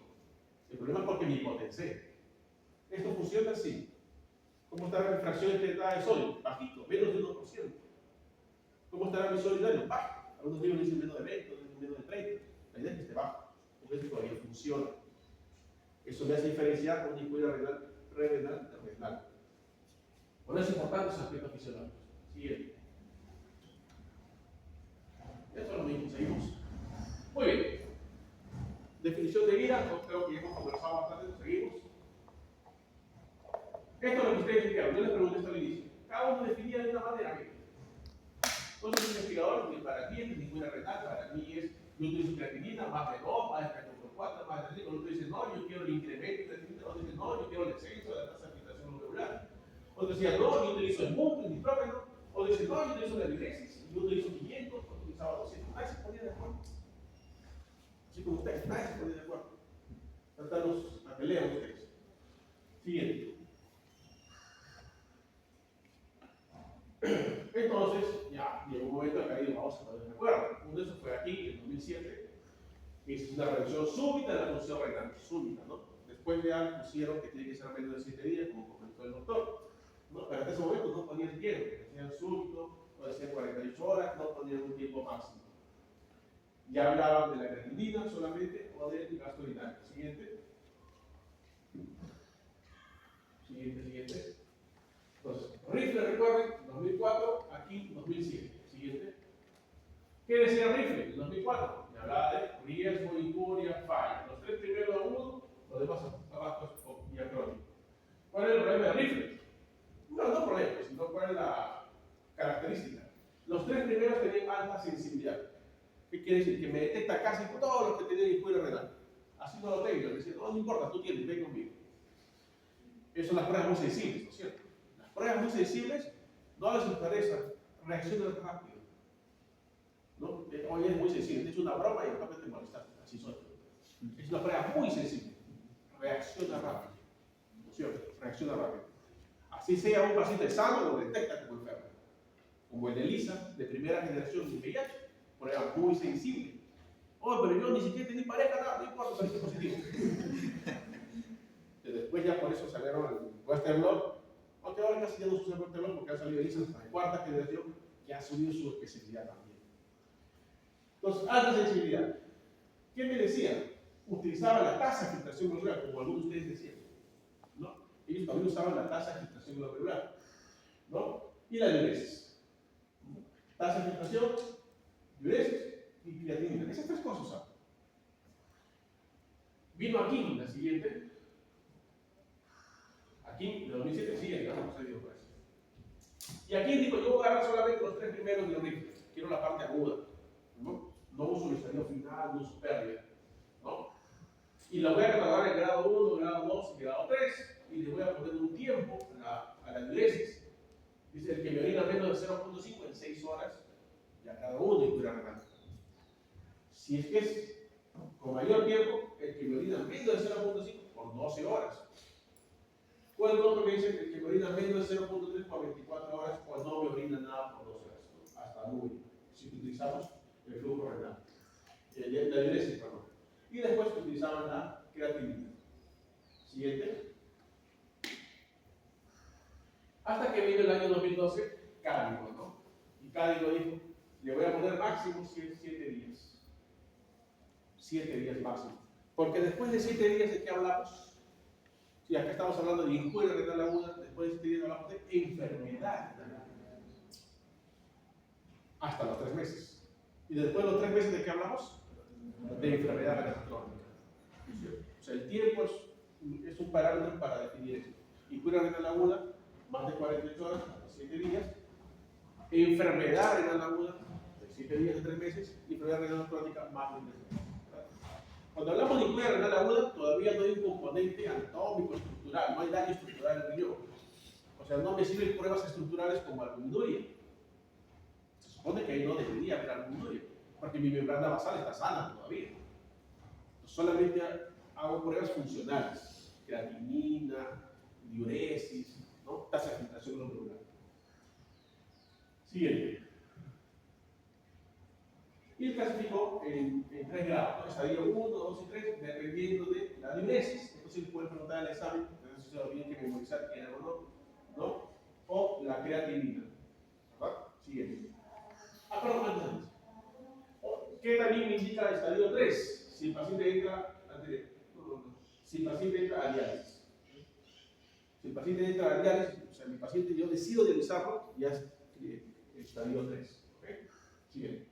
El problema es porque me hipotencé. Esto funciona así. ¿Cómo estará mi fracción excretada de sodio? Bajito, menos de 1%. ¿Cómo estará mi sodio urinario? Bajo. Algunos libros dicen menos de 20, otros dicen menos de 30. La idea es que esté bajo, porque esto todavía funciona. Eso me hace diferenciar con una injuria renal de renal. Por eso es importante esos aspectos fisiológicos. Siguiente. Esto es lo mismo, seguimos. Muy bien. Definición de ira, no creo que ya hemos conversado bastante, seguimos. Esto es lo que ustedes dijeron, yo les pregunté esto al inicio. Cada uno definía de una manera. No soy investigador, ni para mí es ninguna renal, para mí es, yo utilizo creatinina, más de 2, más de 4, más de 5, otro dice no, yo quiero el incremento de creatinina, otro dice no, yo quiero el descenso de la tasa de filtración glomerular. Otro decía no, yo utilizo el MUP, el nitrógeno, otro dice no, yo utilizo la diuresis, yo utilizo 500, otro utilizaba 200, nadie se ponía de acuerdo. Así como ustedes, nadie se ponía de acuerdo. Tratanos a pelear ustedes. Siguiente. llegó un momento que ahí vamos a poner de acuerdo. Uno de esos fue aquí, en 2007, que es una reducción súbita de la función renal, súbita, ¿no? Después ya pusieron que tiene que ser menos de 7 días, como comentó el doctor, ¿no? Pero hasta ese momento no ponían tiempo, decían súbito, o decían 48 horas, no ponían un tiempo máximo. Ya hablaban de la creatinina solamente o del gasto urinario. Siguiente. Siguiente. Entonces, rifle, recuerden, 2004, aquí 2007. Siguiente. ¿Qué decía rifle en 2004? Me hablaba de riesgo, injuria, falla. Los tres primeros agudos, los demás abajo es diacrónico. ¿Cuál es el problema de rifle? No problema, sino cuál es la característica. Los tres primeros tenían alta sensibilidad. ¿Qué quiere decir? Que me detecta casi todo lo que tenía injuria renal. Así no lo tengo. Decir, no importa, tú tienes, ven conmigo. Esas son las pruebas muy sensibles, ¿no es cierto? Las pruebas muy sensibles no les interesa, reaccionan rápido. ¿No? Hoy es muy sensible, te hecho una broma y después te molestaste. Así soy. Es una prueba muy sensible. Reacciona rápido. ¿No es cierto? Reacciona rápido. Así sea un paciente sano, lo detecta como enfermo. Como el ELISA de primera generación de VIH. Prueba muy sensible. Oh, pero yo ni siquiera tenía pareja, nada, no importa, saliste positivo. Y después ya por eso salieron el Western Blot, aunque ahora casi ya no se usa el Western Blot porque han salido ELISA hasta la cuarta generación que ha subido su especialidad también. Entonces, alta sensibilidad. ¿Qué me decían? Utilizaban la tasa de filtración glomerular, como algunos de ustedes decían. ¿No? Ellos también usaban la tasa de filtración glomerular. ¿No? Y la diuresis. Tasa de filtración, diuresis y creatinina. Esas tres cosas usaban. Vino aquí la siguiente. Aquí, de 2007, sigue, ya hemos salido por eso. Y aquí digo, yo voy a agarrar solamente los tres primeros de los rifles. Quiero la parte aguda. No uso el estadio final, no uso pérdida. ¿No? Y la voy a catalogar en grado 1, grado 2 y grado 3. Y le voy a poner un tiempo a la diuresis. Dice el que me orina menos de 0.5 en 6 horas, ya grado 1 y cura renal. Si es que es con mayor tiempo, el que me orina menos de 0.5 por 12 horas. O el otro que dice el que me orina menos de 0.3 por 24 horas, o no me orina nada por 12 horas, ¿no? Hasta 9, si utilizamos el flujo renal, la diuresis, perdón. Y después utilizaban la creatinina. Siguiente. Hasta que vino el año 2012, Cádigo, ¿no? Y Cádigo dijo, le voy a poner máximo 7 días. 7 días máximo. Porque después de 7 días, ¿de qué hablamos? Sí, acá estamos hablando de injuria renal aguda, después de 7 días hablamos de enfermedad renal. Hasta los 3 meses. Y después de los 3 meses, ¿de qué hablamos? De enfermedad renal crónica. O sea, el tiempo es un parámetro para definir eso. Injuria renal aguda, más de 48 horas, hasta 7 días. Enfermedad renal aguda, de 7 días a 3 meses. Y enfermedad renal crónica, más de 3 meses. Cuando hablamos de injuria renal aguda, todavía no hay un componente anatómico estructural, no hay daño estructural en el riñón. O sea, no me sirven pruebas estructurales como albuminuria. Se supone que ahí no debería haber albuminuria, porque mi membrana basal está sana todavía. Entonces, solamente hago pruebas funcionales, creatinina, diuresis, ¿no? Tasa de filtración glomerular. Siguiente. Y clasificó en 3 grados, ¿no? Estadio 1, 2 y 3, dependiendo de la diuresis. Entonces le pueden preguntar al examen, no sé si lo tienen que memorizar quién era o no, o la creatinina. ¿Verdad? Siguiente. Perdón. ¿Qué también me indica el estadio 3? Si el paciente entra Si el paciente entra a diálisis. Si el paciente entra a diálisis, o sea, mi paciente yo decido dializarlo, ya es estadio 3. ¿Ok? Siguiente.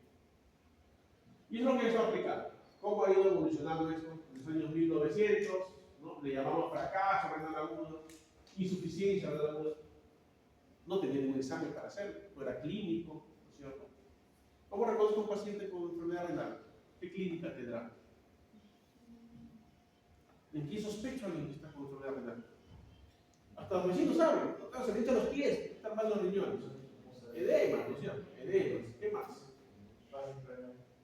Y es lo que se ha aplicado. ¿Cómo ha ido evolucionando esto? En los años 1900, ¿no? Le llamamos fracaso renal agudo, insuficiencia renal aguda. No tenía ningún examen para hacerlo, no era clínico, ¿no es cierto? ¿Cómo reconozco un paciente con enfermedad renal? ¿Qué clínica tendrá? ¿En qué sospecho a alguien que está con enfermedad renal? Hasta los vecinos saben, ¿no? Se le echan los pies, están mal los riñones. Edema, ¿no es cierto? Edemas, ¿qué más?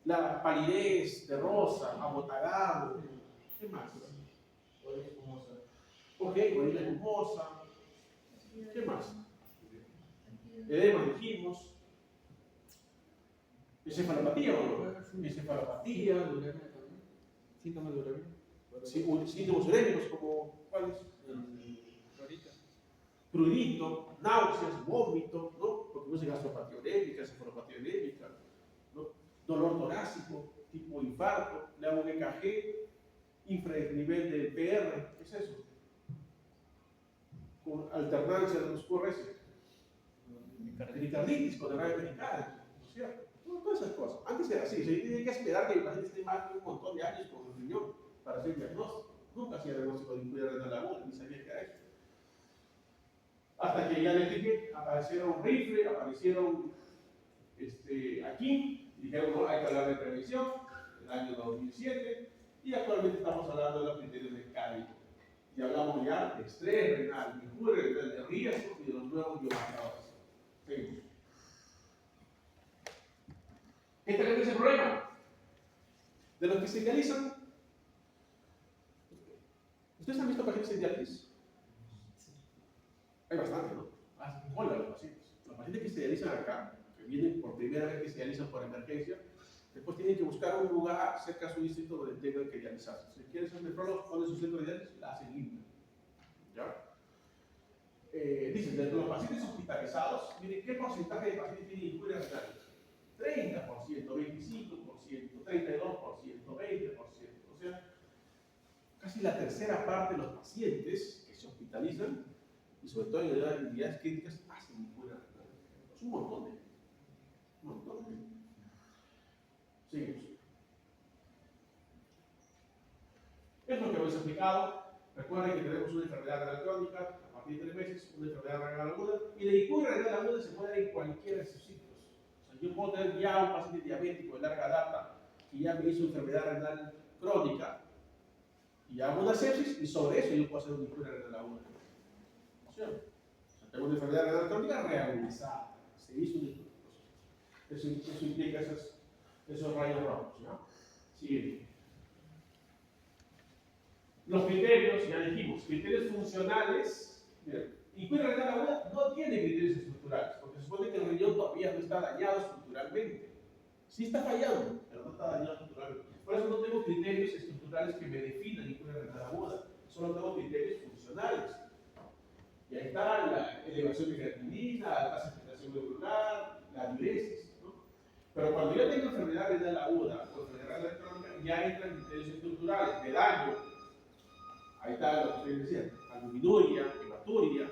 La palidez de rosa, abotagado, ¿qué más? Ok, orina espumosa, ¿qué más? Edema dijimos, Encefalopatía o no. Encefalopatía, Síntomas de uremia. sí, síntomas urémicos como, ¿cuáles? Ahorita. Prurito, náuseas, vómito, ¿no? Porque no es gastropatía urémica, encefalopatía urémica, ¿no? Dolor torácico, tipo infarto, le hago un EKG, infranivel del PR, ¿qué es eso? Con alternancia de los QRS. Pericarditis, con derrame pericardio, ¿no es cierto? Todas esas cosas. Antes era así, se tiene que esperar que el paciente esté más de un montón de años con el riñón para hacer diagnóstico. Nunca hacía diagnóstico de incuria renal aguda, ni sabía qué era eso. Hasta que ya les dije, aparecieron rifle, aparecieron aquí, dijeron, no, hay que hablar de prevención, el año 2007, y actualmente estamos hablando de los criterios de CARI. Y hablamos ya de estrés renal, de incuria renal, de riesgo y de los nuevos biomarcadores. Seguimos. ¿Qué tenemos ese problema? De los que se dializan. ¿Ustedes han visto pacientes en diálisis? Hay bastante, ¿no? Hola los pacientes. Los pacientes que se dializan acá, que vienen por primera vez que se dializan por emergencia, después tienen que buscar un lugar cerca de su distrito donde tengan que dializarse. Si quieren ser nefrólogos, ponen su centro de diálisis, la hacen limpia. ¿Ya? Dicen, de los pacientes hospitalizados, miren qué porcentaje de pacientes tienen incuria renal. 30%, 25%, 32%, 20%. O sea, casi la tercera parte de los pacientes que se hospitalizan, y sobre todo en unidades críticas, hacen incuria renal. Es un montón de gente. Un montón de gente. Seguimos. Es lo que hemos explicado. Recuerden que tenemos una enfermedad renal crónica a partir de 3 meses, una enfermedad renal aguda, y la incuria renal aguda se puede dar en cualquiera de sus ciclos. O sea, yo puedo tener ya un paciente diabético de larga data que ya me hizo enfermedad renal crónica y hago una sepsis, y sobre eso yo puedo hacer una incuria renal aguda. ¿No es cierto? O sea, tengo una enfermedad renal crónica reagudizada. Se hizo una incuria. Eso implica esos rayos rojos. ¿No? Siguiente. Los criterios, ya dijimos, criterios funcionales. Miren, incuria renal aguda no tiene criterios estructurales, porque se supone que el riñón todavía no está dañado estructuralmente. Sí está fallando, pero no está dañado estructuralmente. Por eso no tengo criterios estructurales que me definan incuria renal aguda, solo tengo criterios funcionales. Y ahí está la elevación de creatinina, la tasa de filtración glomerular, la diuresis, ¿no? Pero cuando yo tengo enfermedad renal aguda o enfermedad renal crónica, ya entran criterios estructurales de daño. Ahí está lo que ustedes decían, albuminuria, hematuria,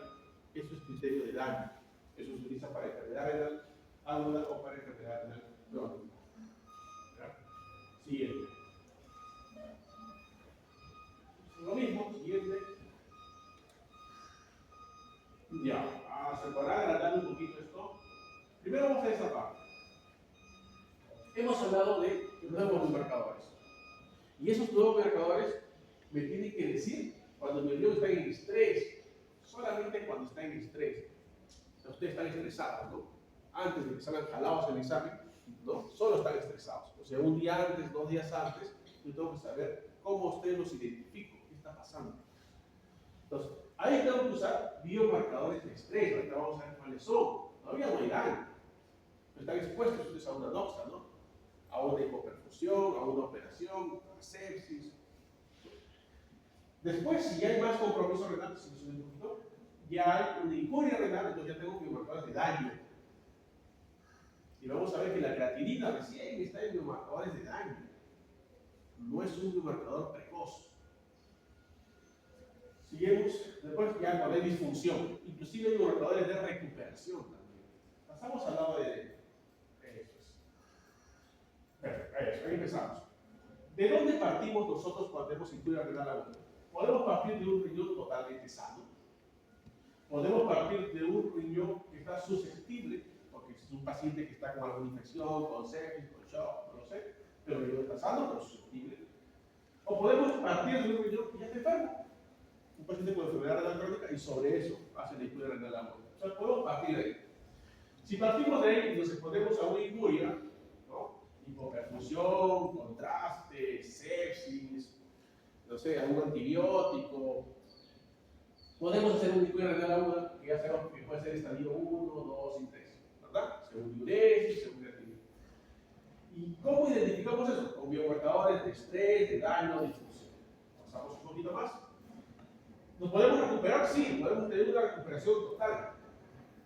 eso es criterio de daño. Eso se utiliza para enfermedad renal aguda o para enfermedad renal crónica. Siguiente. Lo mismo, siguiente. Ya, a separar, agrandando un poquito esto. Primero vamos a esa parte. Hemos hablado de nuevos marcadores. Y esos nuevos marcadores me tienen que decir cuando mi riñón está en estrés, solamente cuando está en estrés. O sea, ustedes están estresados, ¿no? Antes de que salgan jalados el examen, ¿no? Solo están estresados. O sea, un día antes, 2 días antes, yo tengo que saber cómo ustedes los identifico, qué está pasando. Entonces, ahí tengo que usar biomarcadores de estrés. Ahorita vamos a ver cuáles son. Todavía no hay daño. Están expuestos ustedes a una doxa, ¿no? A una hipoperfusión, a una operación, a sepsis. Después, si ya hay más compromiso renal, si nos un poquito, ya hay una incuria renal, entonces ya tengo biomarcadores de daño. Y vamos a ver que la creatinina recién está en biomarcadores de daño. No es un biomarcador precoz. Seguimos, después ya cuando hay disfunción, inclusive hay biomarcadores de recuperación también. Pasamos al lado de eso. Eso, ahí empezamos. ¿De dónde partimos nosotros cuando tenemos incuria renal aguda? Podemos partir de un riñón totalmente sano. Podemos partir de un riñón que está susceptible, porque es un paciente que está con alguna infección, con sepsis, con shock, no lo sé, pero el riñón está sano, pero susceptible. O podemos partir de un riñón que ya está enfermo, un paciente con enfermedad renal crónica, y sobre eso hace la incuria renal aguda. O sea, podemos partir de ahí. Si partimos de ahí y nos exponemos a una incuria, ¿no? Hipoperfusión, contraste, sepsis, no sé, algún antibiótico, podemos hacer una incuria renal aguda que ya sabemos que puede ser estadio 1, 2 y 3, ¿verdad? Según diuresis, según creatinina. ¿Cómo identificamos eso? Con biomarcadores de estrés, de daño, de difusión. Pasamos un poquito más. ¿Nos podemos recuperar? Sí, podemos tener una recuperación total,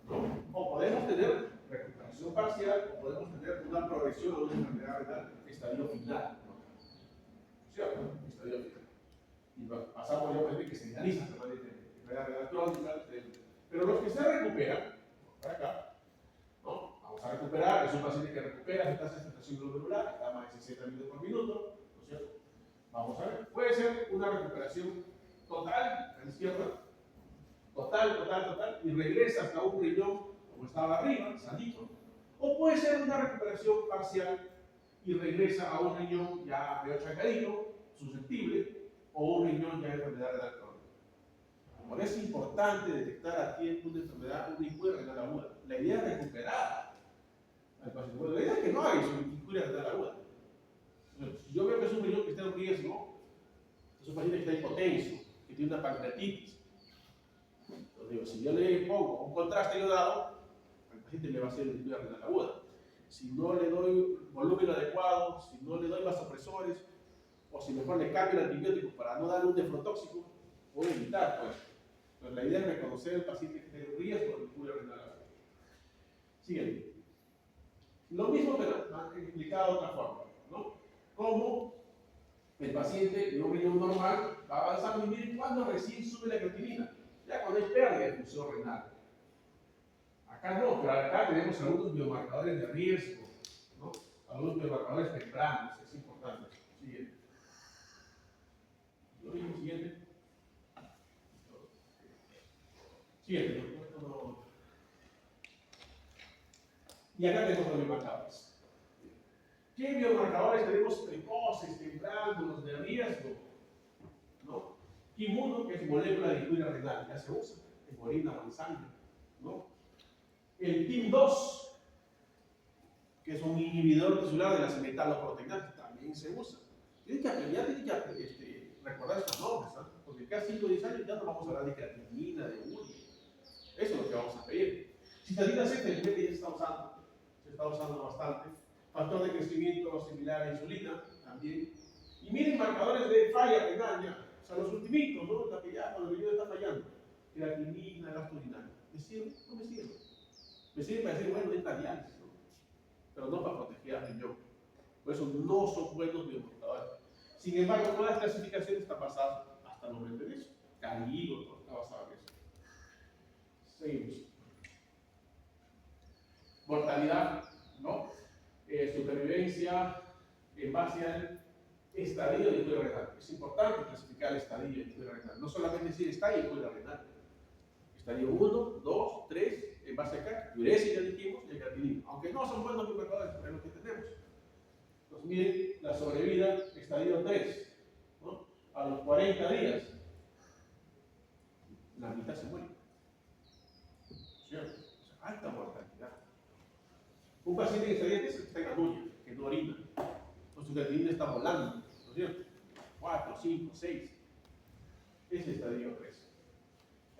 ¿no? O podemos tener recuperación parcial, o podemos tener una progresión a una enfermedad renal, estadio final, ¿no? ¿Cierto? Estadio final. Y pasamos ya a un que se finaliza permanentemente, enfermedad renal crónica, pero los que se recuperan, para acá, ¿no? Vamos a recuperar, es un paciente que recupera su tasa de filtración glomerular, está a más de 60 litros por minuto, ¿no es cierto? Vamos a ver, puede ser una recuperación total, a la izquierda, total, y regresa hasta un riñón como estaba arriba, sanito, o puede ser una recuperación parcial y regresa a un riñón ya medio chancadito, susceptible, o un riñón ya de enfermedad renal crónica. Por eso es importante detectar a tiempo una enfermedad, una incuria renal aguda. La idea es recuperar al paciente. Bueno, la idea es que no hay incuria renal aguda. Si yo veo que es un riñón que está en riesgo, es un paciente que está hipotenso, que tiene una pancreatitis. Entonces digo, si yo le pongo un contraste iodado, al paciente le va a hacer incuria renal aguda. Si no le doy volumen adecuado, si no le doy vasopresores, o si mejor le cambio el antibiótico para no darle un nefrotóxico, puedo evitar pues. Entonces la idea es reconocer al paciente que tiene riesgo de incuria renal aguda. Siguiente. Lo mismo, pero explicado de otra forma, ¿no? Como el paciente de un riñón normal va avanzando y miren cuándo recién sube la creatinina, ya cuando hay pérdida de función renal. Acá no, pero acá tenemos algunos biomarcadores de riesgo, ¿no? Algunos biomarcadores tempranos, es importante. Siguiente. Lo mismo, siguiente. Siguiente. Y acá tenemos los biomarcadores. ¿Qué biomarcadores tenemos precoces, tempranos, los de riesgo? ¿No? Kim1, que es molécula de incuria renal, ya se usa en orina o en sangre, ¿no? El TIM2, que es un inhibidor tisular de las metaloproteínas, también se usa. Tienen que recordar estos nombres, ¿no? Porque cada 5 o 10 años ya no vamos a hablar de creatinina, de urea. Eso es lo que vamos a pedir. Cistatina C, felizmente ya se está usando bastante. Factor de crecimiento similar a insulina también. Y miren marcadores de falla renal ya. O sea, los ultimitos, ¿no? La que ya cuando el riñón está fallando. Creatinina, gasto urinario. ¿Me sirve? No me sirve. Me sirve para decir, bueno, es diálisis, ¿no? Pero no para proteger al riñón. Por eso no son buenos biomarcadores. Sin embargo, todas las clasificaciones están basadas hasta el momento en eso. Carigo, todo está basado en eso. Seguimos. Mortalidad, ¿no? Supervivencia en base al estadio de incuria renal. Es importante clasificar el estadio de incuria renal. No solamente decir estadio de incuria renal. Estadio 1, 2, 3, en base acá, diuresis ya dijimos, y el creatinina. Aunque no son buenos biomarcadores, es lo que tenemos. Entonces miren la sobrevida, estadio 3, ¿no? A los 40 días, la mitad se muere. ¿Cierto? O sea, alta mortalidad. Un paciente que estadio 3 está en anuria, que no orina. Pues su creatinina está volando, ¿no es cierto? 4, 5, 6. Ese es estadio 3.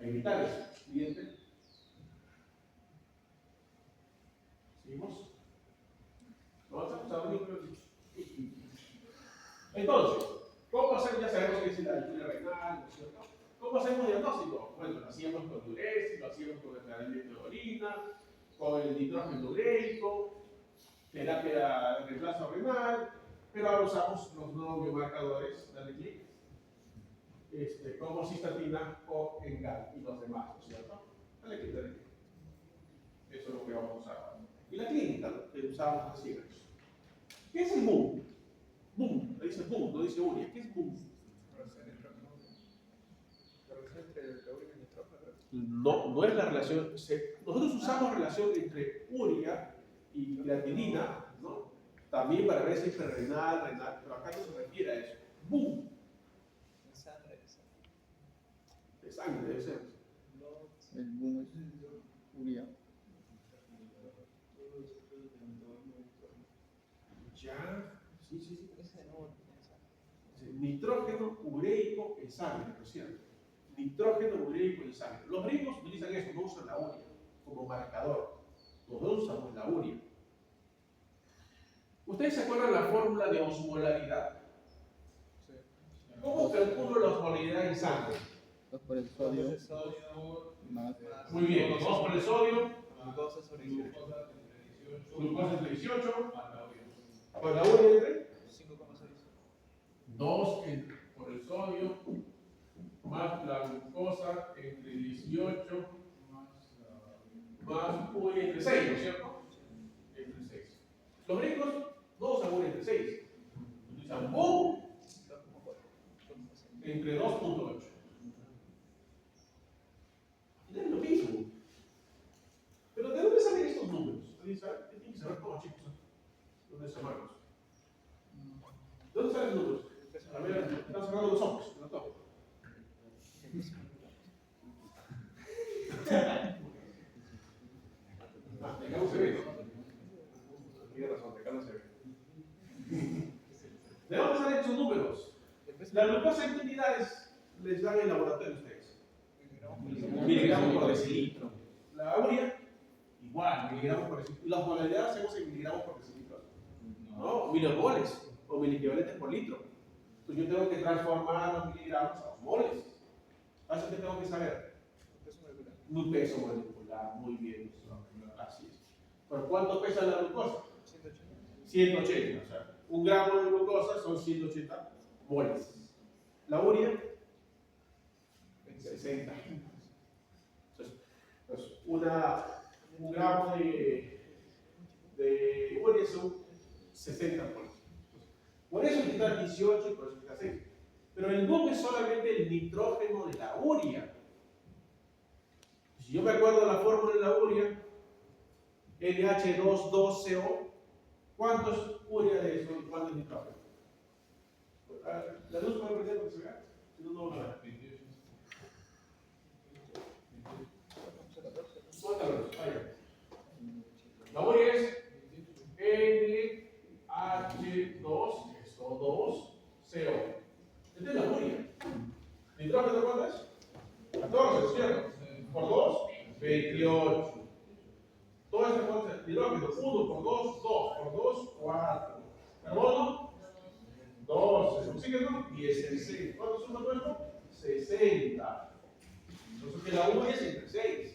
Hay vitales. Siguiente. ¿Seguimos? ¿No avanzamos a dormir? Entonces, ¿cómo hacemos? Ya sabemos que es la incuria renal, ¿no es cierto? ¿Cómo hacemos diagnóstico? Bueno, lo hacíamos con diuresis, lo hacíamos con el tratamiento de orina, con el nitrógeno ureico, terapia de reemplazo renal, pero ahora usamos los nuevos biomarcadores, dale clic, como cistatina o engal y los demás, ¿no es cierto? Dale clic, dale clic. Eso es lo que vamos a usar. Y la clínica, que usamos hace años. ¿Qué es el boom? Boom, le dice boom, no dice uria. ¿Qué es boom? No es la relación. Nosotros usamos relación entre uria y creatinina, ¿no? También para ver si es renal, pero acá no se refiere a eso. Boom. De sangre debe ser. El boom es urea. Ya, sí. Nitrógeno ureico en sangre, ¿no es cierto? Nitrógeno ureico en sangre. Los gringos utilizan eso, no usan la urea como marcador. Nosotros usamos la urea. ¿Ustedes se acuerdan la fórmula de osmolaridad? ¿Cómo calculo la osmolaridad en sangre? 2 por el sodio Entonces, sodio más Muy bien, 2 por el sodio, glucosa sobre 18. glucosa entre 18, con la urea entre 5,6. 2 por el sodio, más la glucosa entre 18, más urea entre 6, ¿no es cierto? Entre 6. Los gringos no usan urea entre 6, utilizan boom entre 2.8. Y es lo mismo. Pero ¿de dónde salen estos números? ¿Alguien sabe? Tienen que saber cómo, chicos. ¿Dónde se marcos? ¿De dónde salen los números? A ver, están cerrando los ojos, no todo. Acá no se ve, ¿no? Tiene razón, acá no se ve. ¿De dónde salen esos números? La glucosa en qué unidades les dan en el laboratorio a ustedes. Miligramos por decilitro. La urea, igual, miligramos por decilitro. Las modalidades hacemos en miligramos por decilitro. No, milimoles o miliequivalentes por litro. Entonces yo tengo que transformar los miligramos a los moles. ¿Eso qué tengo que saber? Un peso molecular, muy bien. Así es. ¿Por cuánto pesa la glucosa? 180. O sea, un gramo de glucosa son 180 moles. La urea, 60. Entonces, un gramo de urea son 60 moles. Por eso necesitas 18 y por eso necesitas 6. Pero el boom es solamente el nitrógeno de la urea. Si yo me acuerdo de la fórmula de la urea, NH2,2CO, ¿cuántos urea de eso y cuántos nitrógeno? La luz puede prender porque se vea. Si no, no va a ver. ¿Cuántas veces? Vaya. La urea es NH2, esto 2CO. Esta es la urea. ¿Nitrógeno cuánto es? 14, ¿cierto? Por 2, 28. Todo esto cuánto es nitrógeno. 1 por 2, 2 por 2, 4. Carbono, 12. Oxígeno, 16. ¿Cuánto suma todo esto? 60. Entonces que la urea es entre 6.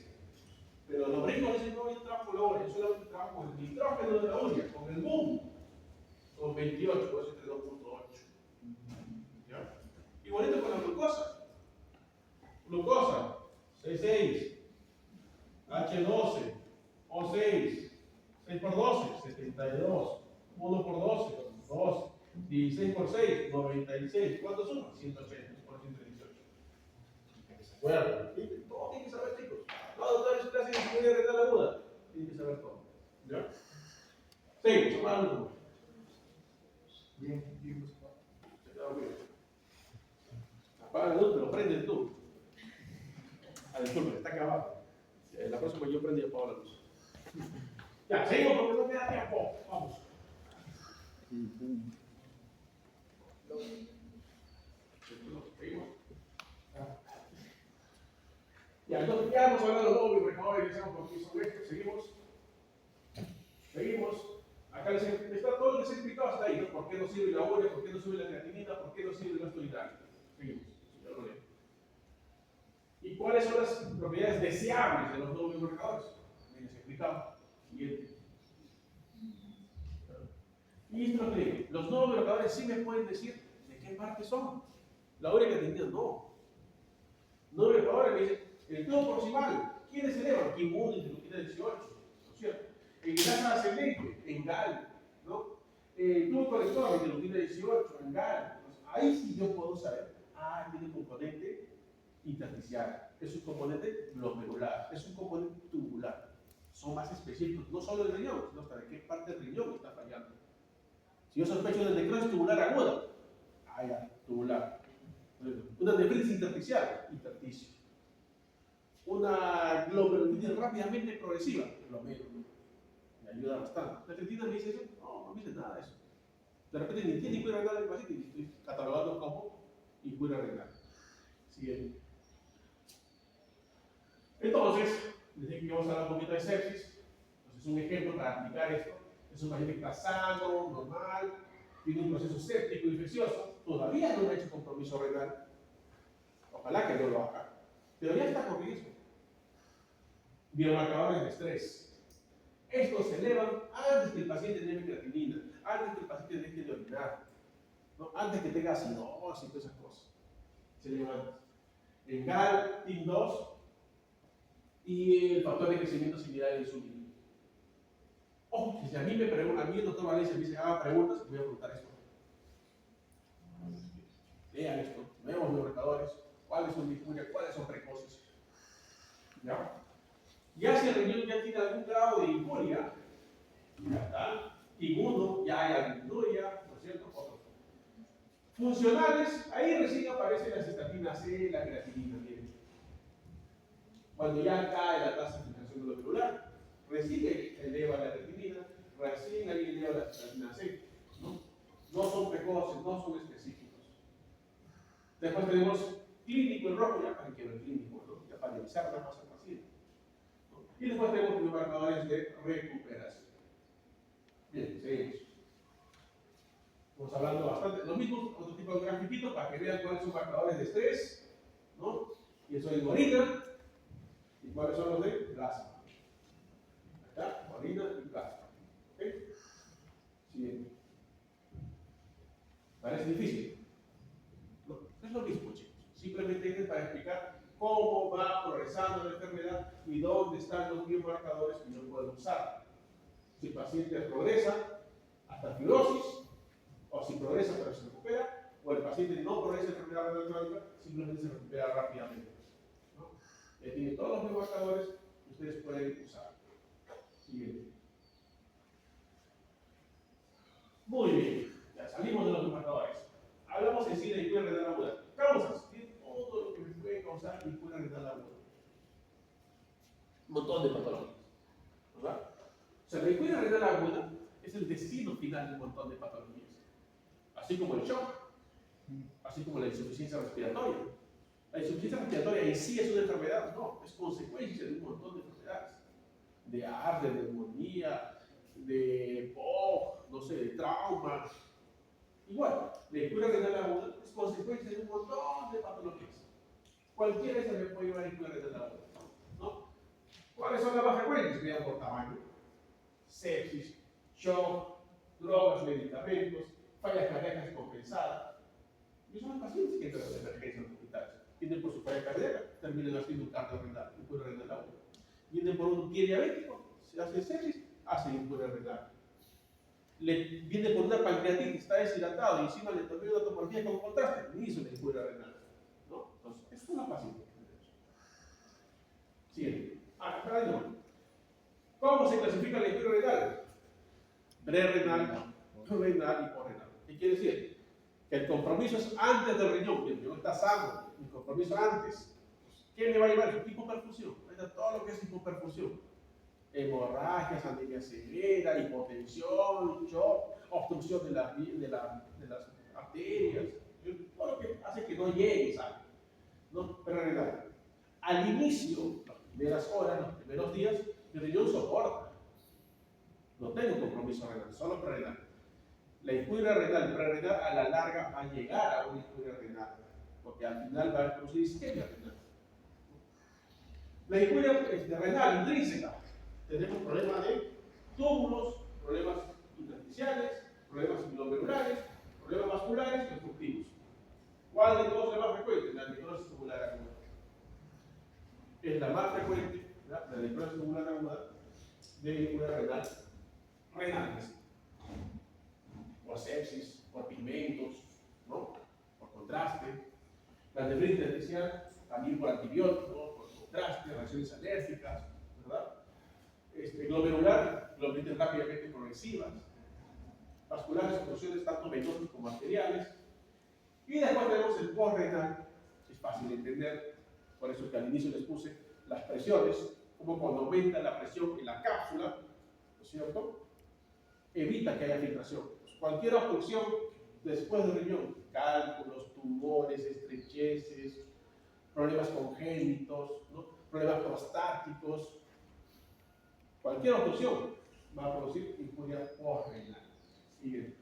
Pero los gringos dicen no, yo trabajo con la urea, yo solamente trabajo con el nitrógeno de la urea, con el boom. Son 28, por eso entre 2.8. ¿Ya? Igualito con la glucosa. Glucosa, C6, H12, O6, 6 por 12, 72, 1 por 12, 12, 16 por 6, 96. ¿Cuánto suma? 180 por 118. Bueno, todo tiene que saber, chicos. No, doctor, es clase de ingeniería renal aguda. Tiene que saber todo. ¿Ya? Sí, sumando. Bien, bien. Se quedó bien. Apaga la luz, pero prende tú. Ah, disculpe, está acá abajo. La próxima yo prendo y apago la luz. Ya, seguimos porque no queda tiempo. Vamos. Seguimos. Ya, entonces ya hemos hablado de los lobbies, recordadores, ya sabemos por qué son estos. Seguimos. Seguimos. Acá está todo lo que se ha explicado hasta ahí, ¿no? ¿Por qué no sirve la urea? ¿Por qué no sirve la creatinina? ¿Por qué no sirve el ácido hidráulico? Seguimos. Ya lo leo. ¿Y cuáles son las propiedades deseables de los nuevos biomarcadores? Bien, se ha explicado. Siguiente. Y esto es lo que digo. Los nuevos biomarcadores sí me pueden decir de qué parte son. La urea creatinina no. Nuevos biomarcadores me dicen el tubo proximal. ¿Quiénes se elevan? Kim1, interleuquina 18. ¿No es cierto? En grasa ascendente, en GAL. ¿No? Tubo colector, interleuquina 18, en GAL. Entonces, ahí sí yo puedo saber. Ah, tiene un componente intersticial, es un componente glomerular, es un componente tubular. Son más específicos, no solo del riñón, sino hasta de qué parte del riñón está fallando. Si yo sospecho de necrosis tubular aguda, ya, tubular. Una nefritis intersticial, intersticio. Una glomerulitis rápidamente progresiva, glomérulo. Me ayuda bastante. La creatina me dice eso, no me dice nada de eso. De repente ni tiene injuria renal el paciente y estoy catalogando como injuria renal. Siguiente. Entonces, les dije que vamos a hablar un poquito de sepsis. Entonces, un ejemplo para aplicar esto Es un paciente que está sano, normal, tiene un proceso séptico infeccioso, todavía no ha hecho compromiso renal. Ojalá que no lo haga, pero ya está con riesgo. Biomarcadores de estrés. Estos se elevan antes que el paciente lleve creatinina, antes que el paciente deje de orinar, ¿no? Antes que tenga acidosis y todas esas cosas. Se elevan antes. El GAL, TIM2 y el factor de crecimiento similar a la insulina. Ojo, que si a mí el doctor Valencia me dice, haga preguntas, voy a preguntar esto. Lean esto, veamos los marcadores, cuáles son difunas, cuáles son precoces. ¿Ya? Ya si el riñón ya tiene algún grado de injuria, ya está, inmuno, ya hay albuminuria, ¿no es cierto? Otros. Funcionales, ahí recién aparece la cistatina C, la creatinina, miren. Cuando ya cae la tasa de filtración glomerular, recién eleva la creatinina, recién ahí eleva la cistatina C, ¿no? No son precoces, no son específicos. Después tenemos clínico en rojo, ya para que ver el clínico, ¿no? Ya para revisar más al paciente. ¿No? Y después tenemos los marcadores de recuperación. Bien, seguimos. Estamos hablando bastante. Lo mismo, otro tipo de grafiquito para que vean cuáles son marcadores de estrés, ¿no? Y eso es orina. ¿Y cuáles son los de plasma? Acá, orina y plasma. ¿Ok? Siguiente. ¿Parece difícil? No, es lo mismo, chicos. Simplemente es para explicar cómo va progresando la enfermedad y dónde están los biomarcadores que no pueden usar. Si el paciente progresa hasta fibrosis, o si progresa pero se recupera, o el paciente no progresa en enfermedad renal crónica, simplemente se recupera rápidamente. ¿No? Tiene todos los biomarcadores que ustedes pueden usar. Siguiente. Muy bien, ya salimos de los biomarcadores. Hablamos en sí de injuria renal aguda. Causas, tiene todo lo que me puede causar injuria renal aguda. Un montón de patologías, ¿verdad? O sea, la injuria renal aguda es el destino final de un montón de patologías. Así como el shock, así como la insuficiencia respiratoria. La insuficiencia respiratoria en sí es una enfermedad, no, es consecuencia de un montón de enfermedades. De ARDS, de neumonía, de POC, no sé, de trauma. Igual, la injuria renal aguda es consecuencia de un montón de patologías. Cualquiera se le puede llevar injuria renal aguda, ¿no? ¿Cuáles son las más frecuentes? Vean por tamaño. Sepsis, shock, drogas, medicamentos, fallas cardíacas descompensadas. Y son los pacientes que entran a la emergencia en los hospitales. Vienen por su falla cardíaca, terminan haciendo un cardiorenal, injuria renal aguda. Vienen por un pie diabético, se hace sepsis, hacen injuria renal. Viene por una pancreatitis, está deshidratado y encima le tomé una tomografía con contraste, ni hizo una injuria renal. ¿No? Entonces, eso es una paciente. Siguiente. Acá no. ¿Cómo se clasifica la injuria renal? Prerrenal, renal y posrenal. ¿Qué quiere decir? Que el compromiso es antes del riñón, que el riñón está sano, el compromiso antes. ¿Qué le va a llevar? Hipoperfusión. Ahí está todo lo que es hipoperfusión. Hemorragias, anemia severa, hipotensión, shock, obstrucción de las arterias, todo lo que hace que no llegue sangre. ¿No? Prerrenal. Al inicio, las primeras horas, los primeros días, el riñón soporta. No tengo compromiso renal, solo prerrenal. La injuria renal, prerrenal, a la larga va a llegar a una injuria renal, porque al final va a producir isquemia renal. La injuria renal intrínseca, tenemos problemas de túbulos, problemas intersticiales, problemas glomerulares, problemas vasculares y obstructivos. ¿Cuál de todos es la más frecuente? La necrosis tubular aguda. Es la más frecuente, ¿verdad? La necrosis tubular aguda de injuria renal. Renales, por sepsis, por pigmentos, ¿no? Por contraste. La nefritis intersticial también por antibióticos, por contraste, reacciones alérgicas, ¿verdad? Glomerular, glomeritis rápidamente progresivas. Vasculares, obstrucciones tanto venosas como arteriales. Y después tenemos el postrenal, es fácil de entender, por eso que al inicio les puse las presiones, como cuando aumenta la presión en la cápsula, ¿no es cierto? Evita que haya filtración. Pues cualquier obstrucción después del riñón, cálculos, tumores, estrecheces, problemas congénitos, ¿no? Problemas prostáticos, cualquier obstrucción va a producir injuria posrenal. Siguiente.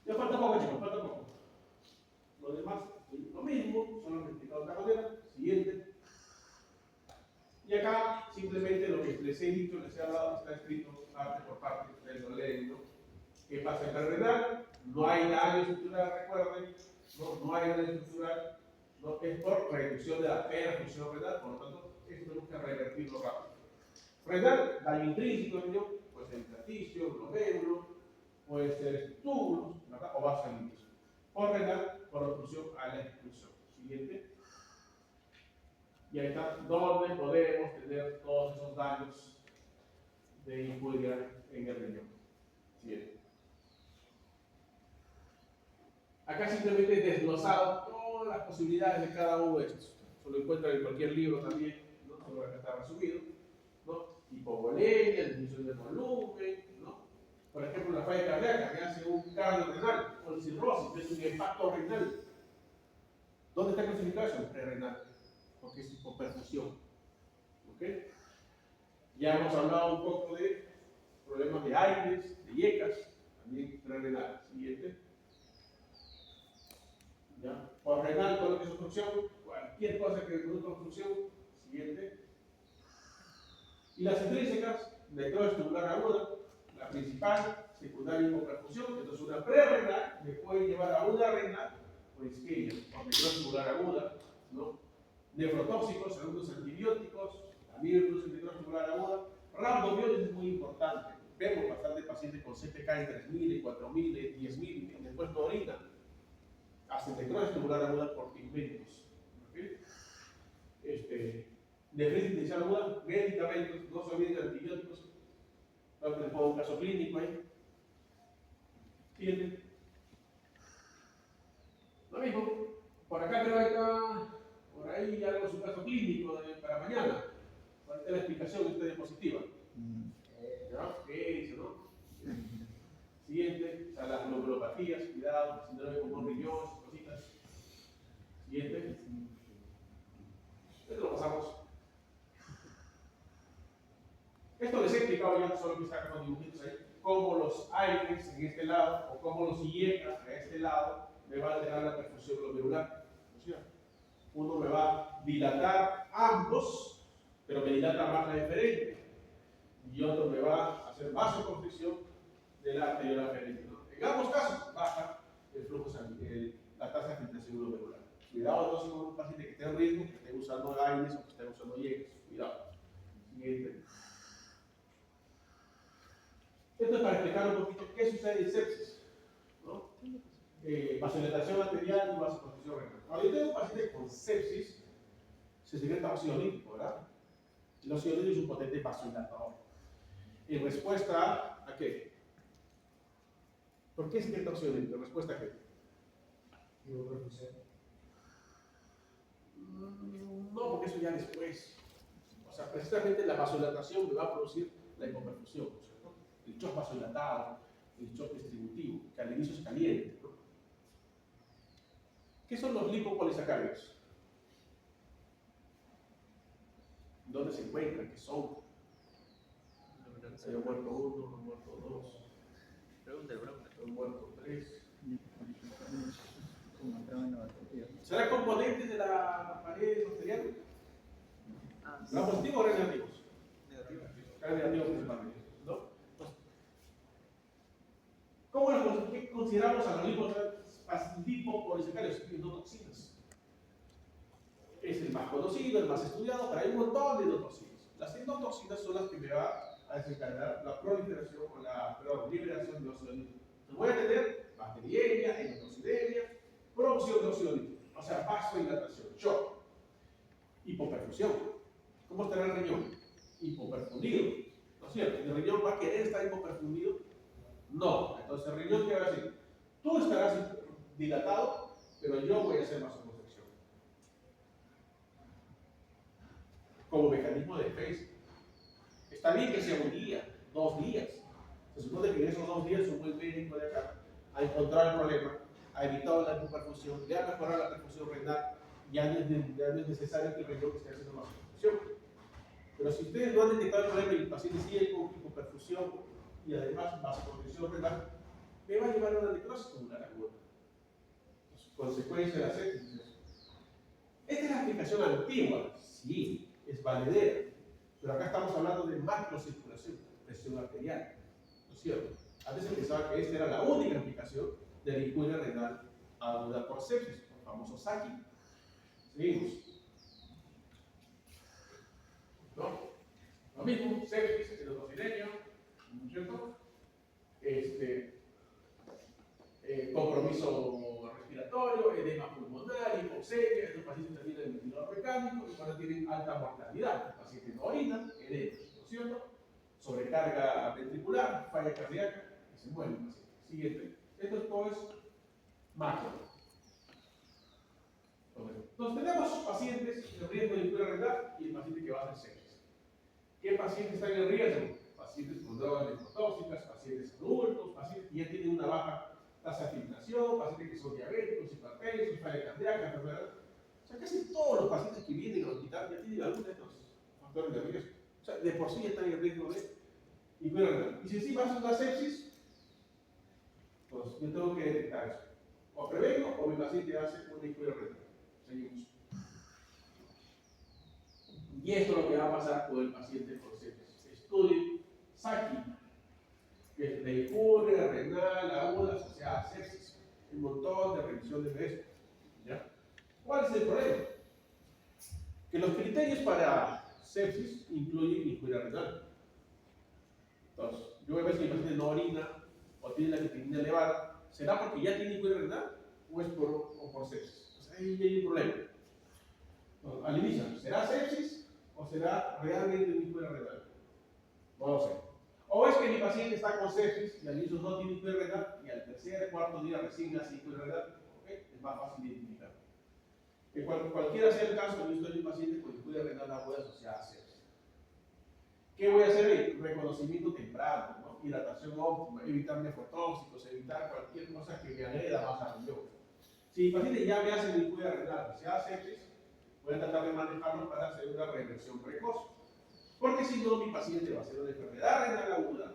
Ya falta poco, chicos, falta poco. Lo demás, lo mismo, solo explicado de otra manera. Siguiente. Y acá, simplemente lo que les he dicho, les he hablado, está escrito parte por parte, ustedes lo leen, ¿no? ¿Qué pasa en el renal? No hay daño estructural, recuerden, no hay daño estructural, no, es por reducción de la perfusión renal, por lo tanto, esto tenemos que revertirlo rápido. Renal, daño intrínseco, riñón, puede ser intersticio, glomérulo, puede ser túbulos, ¿verdad? O vasos sanguíneos. Por renal, por obstrucción a la expulsión. Siguiente. Y ahí está donde podemos tener todos esos daños de injuria en el riñón. Siguiente. Acá simplemente he desglosado todas las posibilidades de cada uno de estos. Se lo encuentran en cualquier libro también, ¿no? Solo acá está resumido, ¿no? Hipovolemia, disminución del volumen, ¿no? Por ejemplo, la falla cardíaca que hace un cambio renal, o el cirrosis, que es un impacto renal. ¿Dónde está clasificado eso? Prerenal, porque es hipoperfusión. ¿Ok? Ya hemos hablado un poco de problemas de aires, de IECAS, también prerenal. Siguiente. ¿Ya? Por renal, todo lo que es obstrucción, cualquier cosa que produzca obstrucción. Siguiente. Y las intrínsecas, necrosis tubular aguda, la principal, secundaria hipoperfusión, entonces una prerrenal me puede llevar a una renal por isquemia, por necrosis tubular aguda, ¿no? Nefrotóxicos, algunos antibióticos, también producen necrosis tubular aguda. Rhabdomiólisis es muy importante. Vemos bastante pacientes con CPK en 3000, en 4000, en 10000, en después de orina. Hacen necrosis tubular aguda por pigmentos. ¿Okay? Nefritis inicial aguda, medicamentos, no se olviden de antibióticos. Creo que les pongo un caso clínico ahí. Siguiente. Lo mismo. Por acá creo que está, por ahí algo su caso clínico para mañana. Para tener la explicación de esta diapositiva. ¿Ya? ¿Qué dice, no? Siguiente. O sea, las glomerulopatías, cuidado, síndrome de pulmón riñón, cositas. Siguiente. Esto lo pasamos. Esto les he explicado ya, solo que sacan los dibujitos ahí, cómo los aires en este lado o cómo los IECAS a este lado me van a alterar la perfusión glomerular. ¿No es cierto? Uno me va a dilatar ambos, pero me dilata más la deferente. Y otro me va a hacer vasoconstricción de la arteriola aferente, ¿no? En ambos casos baja el flujo sanguíneo, la tasa de filtración glomerular. Cuidado entonces con un paciente que esté en riesgo, que esté usando aires o que esté usando IECAS. Cuidado. Siguiente. Esto es para explicar un poquito qué sucede en sepsis, ¿no? Vasodilatación arterial y vasoconstricción renal. Cuando yo tengo un paciente con sepsis, se secreta óxido nítrico, ¿verdad? El óxido nítrico es un potente vasodilatador. En respuesta a qué? ¿Por qué secreta óxido nítrico? ¿En respuesta a qué? No, porque eso ya después. O sea, precisamente la vasodilatación me va a producir la hipoperfusión, ¿no es cierto? El shock vasodilatado, el shock distributivo, que al inicio es caliente, ¿no? ¿Qué son los lipopolisacáridos? ¿Dónde se encuentran? ¿Qué son? Se ha muerto uno, han muerto dos, han muerto tres. ¿Serán componentes de la pared arterial? ¿Gran positivo o gran negativos? Gran negativo principalmente, ¿no? ¿Qué consideramos a los lipopolisacáridos? Endotoxinas. Es el más conocido, el más estudiado, pero hay un montón de endotoxinas. Las endotoxinas son las que me van a desencadenar la proliferación o la liberación de óxido nítrico. Voy a tener bacteriemia, endotoxidemia, producción de óxido nítrico, o sea, vasodilatación, shock, hipoperfusión. ¿Cómo estará el riñón? Hipoperfundido. ¿No es cierto? ¿El riñón va a querer estar hipoperfundido? No. Entonces el riñón, ¿qué va a decir? Tú estarás dilatado, pero yo voy a hacer vasoconstricción. Como mecanismo de defensa. Está bien que sea un día, 2 días. Se supone que en esos 2 días un buen médico de acá ha encontrado el problema, ha evitado la hipoperfusión, le ha mejorado la perfusión renal, ya no es necesario que el riñón esté haciendo vasoconstricción. Pero si ustedes no han detectado el problema y el paciente sigue con hipoperfusión y además vasoconstricción renal, me va a llevar a una necrosis tubular aguda. Consecuencia de la sepsis. Esta es la explicación antigua, sí, es valedera, pero acá estamos hablando de macrocirculación, presión arterial, ¿no es cierto? Antes se pensaba que esta era la única explicación de la incuria renal aguda por sepsis, el famoso SACI. Seguimos. ¿No? Lo mismo, sepsis, endotocinemia, ¿no es cierto? Compromiso respiratorio, edema pulmonar, hipoxemia, estos pacientes terminan en ventilador mecánico y ahora tienen alta mortalidad. El paciente no orina, edema, ¿no es cierto? Sobrecarga ventricular, falla cardíaca y se muere el paciente. Siguiente. Esto todo es macro. Entonces tenemos pacientes en riesgo de incuria renal y el paciente que va a hacer sepsis. ¿Qué pacientes están en riesgo? Pacientes con drogas nefrotóxicas, pacientes adultos, pacientes que ya tienen una baja tasa de filtración, pacientes que son diabéticos, hipertensos, falla cardíaca, enfermedad. O sea, casi todos los pacientes que vienen al hospital ya tienen algunos de estos factores de riesgo. O sea, de por sí están en riesgo de incuria renal. Y si encima hace una sepsis, pues yo tengo que detectar eso. O prevengo o mi paciente hace una incuria renal. Seguimos. Y esto es lo que va a pasar con el paciente con sepsis. Estudio SACI, que es de incuria renal aguda asociada a sepsis. Un montón de revisión de esto. ¿Ya? ¿Cuál es el problema? Que los criterios para sepsis incluyen incuria renal. Entonces, yo voy a ver si el paciente no orina o tiene la creatinina elevada. ¿Será porque ya tiene incuria renal o es por sepsis? Entonces, ahí hay un problema. Entonces, al inicio, ¿será sepsis o será realmente una incuria renal? No lo sé. O es que mi paciente está con sepsis y al inicio no tiene incuria renal y al tercer, cuarto día recién hace incuria renal. ¿Okay? Es más fácil de identificar. Que cualquiera sea el caso, yo estoy en un paciente con incuria renal aguda asociada a sepsis. ¿Qué voy a hacer ahí? Reconocimiento temprano, ¿no? Hidratación óptima, evitar nefrotóxicos, evitar cualquier cosa que me agreda más a riñón. Si mi paciente ya me hace una incuria renal asociada a sepsis, voy a tratar de manejarlo para hacer una reversión precoz. Porque si no, mi paciente va a hacer una enfermedad renal aguda,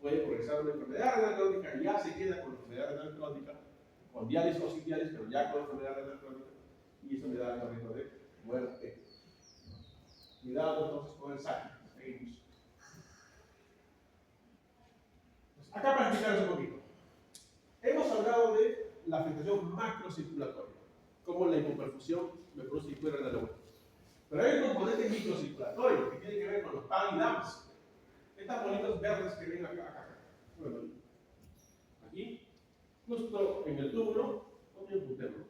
puede progresar a una enfermedad renal crónica y ya se queda con la enfermedad renal crónica, con diálisis o sin diálisis, pero ya con la enfermedad renal crónica, y eso me da el riesgo de muerte. Cuidado entonces con el SACI. Seguimos. Pues acá para explicaros un poquito. Hemos hablado de la afectación macrocirculatoria, como la hipoperfusión me produce incuria renal aguda. Pero hay un componente microcirculatorio que tiene que ver con los PAD y DAMS. Estas bolitas verdes que ven acá. Bueno, aquí, justo en el túbulo, ¿dónde apuntarlo?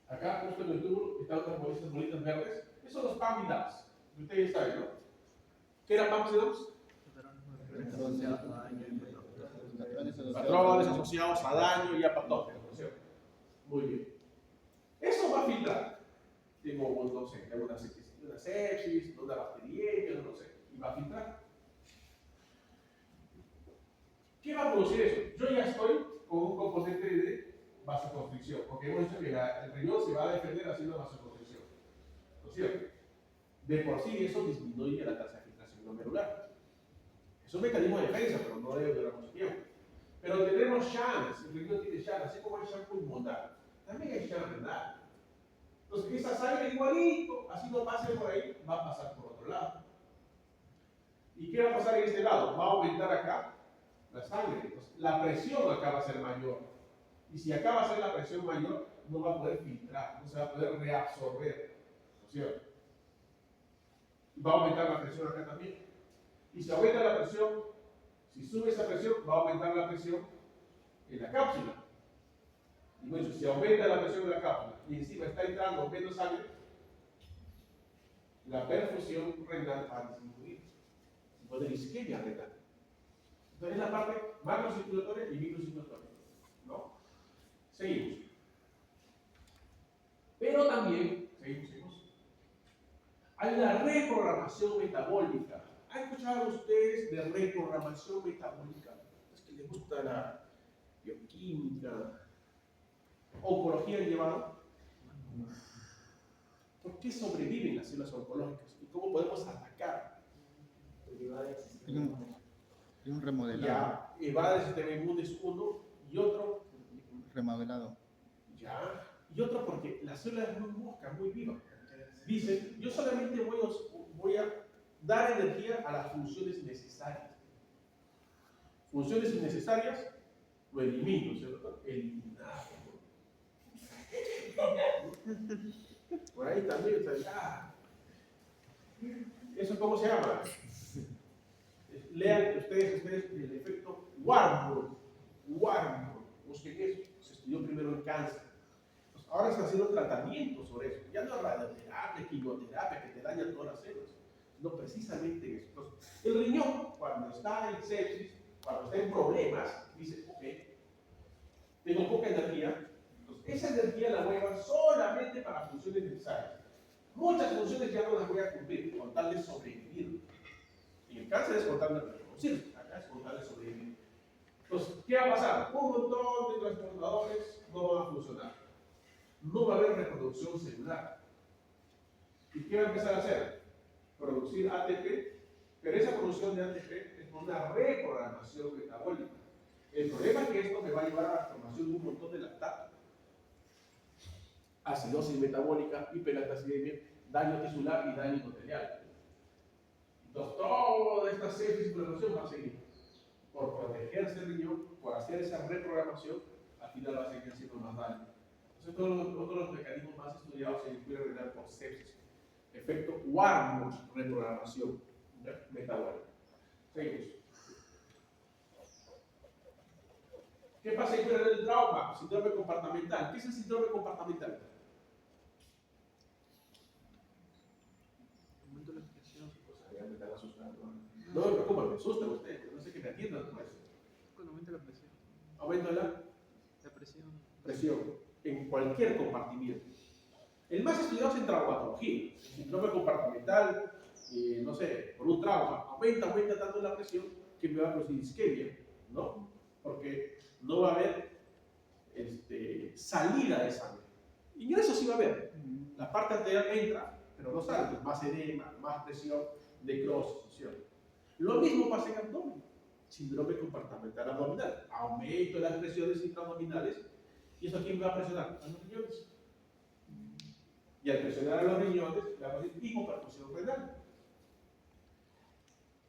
Acá, justo en el túbulo, están otras bolitas verdes. Esos son los PAD y DAMS. Ustedes saben, ¿no? ¿Qué era PAD y DAMS? Patrones asociados a daño y a patógenos, ¿no es cierto? Muy bien. Eso va a filtrar. Tengo, no sé, una sepsis, una bacteriemia, no sé, y va a filtrar. ¿Qué va a producir eso? Yo ya estoy con un componente de vasoconstricción, porque hemos dicho que el riñón se va a defender haciendo vasoconstricción, ¿no es cierto? De por sí eso disminuye la tasa de filtración glomerular. Es un mecanismo de defensa, pero no debe durar mucho tiempo. Pero tenemos Shanks, el riñón tiene Shanks, así como el Shanks pulmonar. También hay Shanks renal. Entonces, esa sangre igualito, así no pase por ahí, va a pasar por otro lado. ¿Y qué va a pasar en este lado? Va a aumentar acá la sangre. Entonces, la presión acá va a ser mayor. Y si acá va a ser la presión mayor, no va a poder filtrar, no se va a poder reabsorber. ¿No es cierto? Va a aumentar la presión acá también. Y si aumenta la presión, si sube esa presión, va a aumentar la presión en la cápsula. Y bueno, si aumenta la presión en la cápsula y encima está entrando menos sangre, la perfusión renal va a disminuir. Se puede decir isquemia renal. Entonces es la parte macrocirculatoria y microcirculatoria, ¿no? Seguimos. Pero también, seguimos. Hay la reprogramación metabólica. ¿Han escuchado ustedes de reprogramación metabólica? Es que les gusta la bioquímica. ¿Oncología han llevado? qué sobreviven las células oncológicas y cómo podemos atacar. Porque va a existir Y un remodelado. Ya, evade el sistema inmune es uno, y otro, Remodelado. ya, y otro porque la célula es muy mosca, muy viva. Dice, yo solamente voy a dar energía a las funciones necesarias. Funciones innecesarias, lo elimino, ¿cierto? Eliminar. Por ahí también está, ¿eso cómo se llama? Lean ustedes el efecto Warburg. Busquen eso. Se estudió primero en cáncer. Pues ahora se está haciendo tratamiento sobre eso. Ya no es radioterapia, quimioterapia que te daña todas las células, sino precisamente eso. Entonces, el riñón, cuando está en sepsis, cuando está en problemas, dice, ok, tengo poca energía, entonces esa energía la voy a llevar solamente para funciones necesarias. Muchas funciones ya no las voy a cumplir, con tal de sobrevivir. En el cáncer es con tal de reproducir, acá es con tal de sobrevivir. Entonces, ¿qué va a pasar? Un montón de transportadores no van a funcionar. No va a haber reproducción celular. ¿Y qué va a empezar a hacer? Producir ATP, pero esa producción de ATP es una reprogramación metabólica. El problema es que esto me va a llevar a la formación de un montón de lactato, acidosis metabólica, hiperlactacidemia, daño tisular y daño endotelial. Entonces, toda esta sepsis y inflamación va a seguir. Por protegerse el riñón, por hacer esa reprogramación, al final va a seguir haciendo más daño. Entonces, todos los mecanismos más estudiados se pueden renal por sepsis. Efecto Warburg, reprogramación metabólica. Seguimos. ¿Qué pasa ahí con el trauma? Síndrome comportamental. ¿Qué es el síndrome comportamental? Aumento la presión. Ya me están asustando. No me preocupa, me asustan ustedes. No sé que me atiendan con eso. Cuando aumenta la presión. Aumento la presión. presión en cualquier compartimiento. El más estudiado es en traumatología. Síndrome comportamental, no sé, por un trauma, aumenta tanto la presión que me va a producir isquemia, ¿no? Porque no va a haber salida de sangre. Ingreso sí va a haber. La parte arterial entra, pero no sale. Más edema, más presión, necrosis. Lo mismo pasa en abdomen. Síndrome comportamental abdominal. Aumento de las presiones intraabdominales. ¿Y eso a quién va a presionar? A los riñones. Y al presionar a los riñones, le vamos a decir hipoperfusión renal.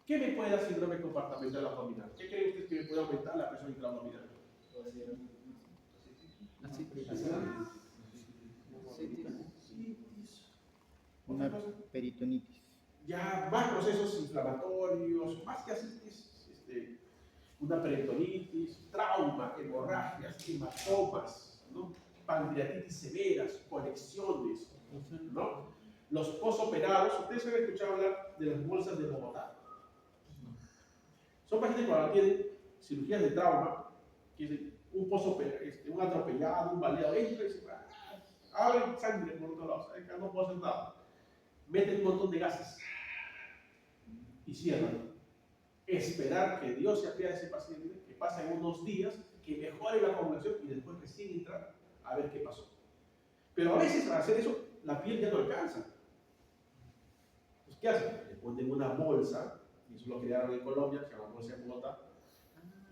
¿Qué me puede dar síndrome comportamental abdominal? ¿Qué creen ustedes que me puede aumentar la presión intraabdominal? Una peritonitis. Ya más procesos inflamatorios, más que asitis, una peritonitis, trauma, hemorragias, hematomas, ¿no? Pancreatitis severas, conexiones, ¿no? Los posoperados, ustedes han escuchado hablar de las bolsas de Bogotá. Son pacientes que cuando tienen cirugías de trauma, que es un atropellado, un baleado, entra y se va, abren sangre por todos lados, acá no puedo hacer nada. Meten un montón de gases y cierran. Esperar que Dios se apiade de ese paciente, que pasen unos días, que mejore la coagulación y después recién entrar a ver qué pasó. Pero a veces al hacer eso, la piel ya no alcanza. Pues, ¿qué hacen? Le ponen una bolsa, y eso lo crearon en Colombia, se llama bolsa de Bogotá,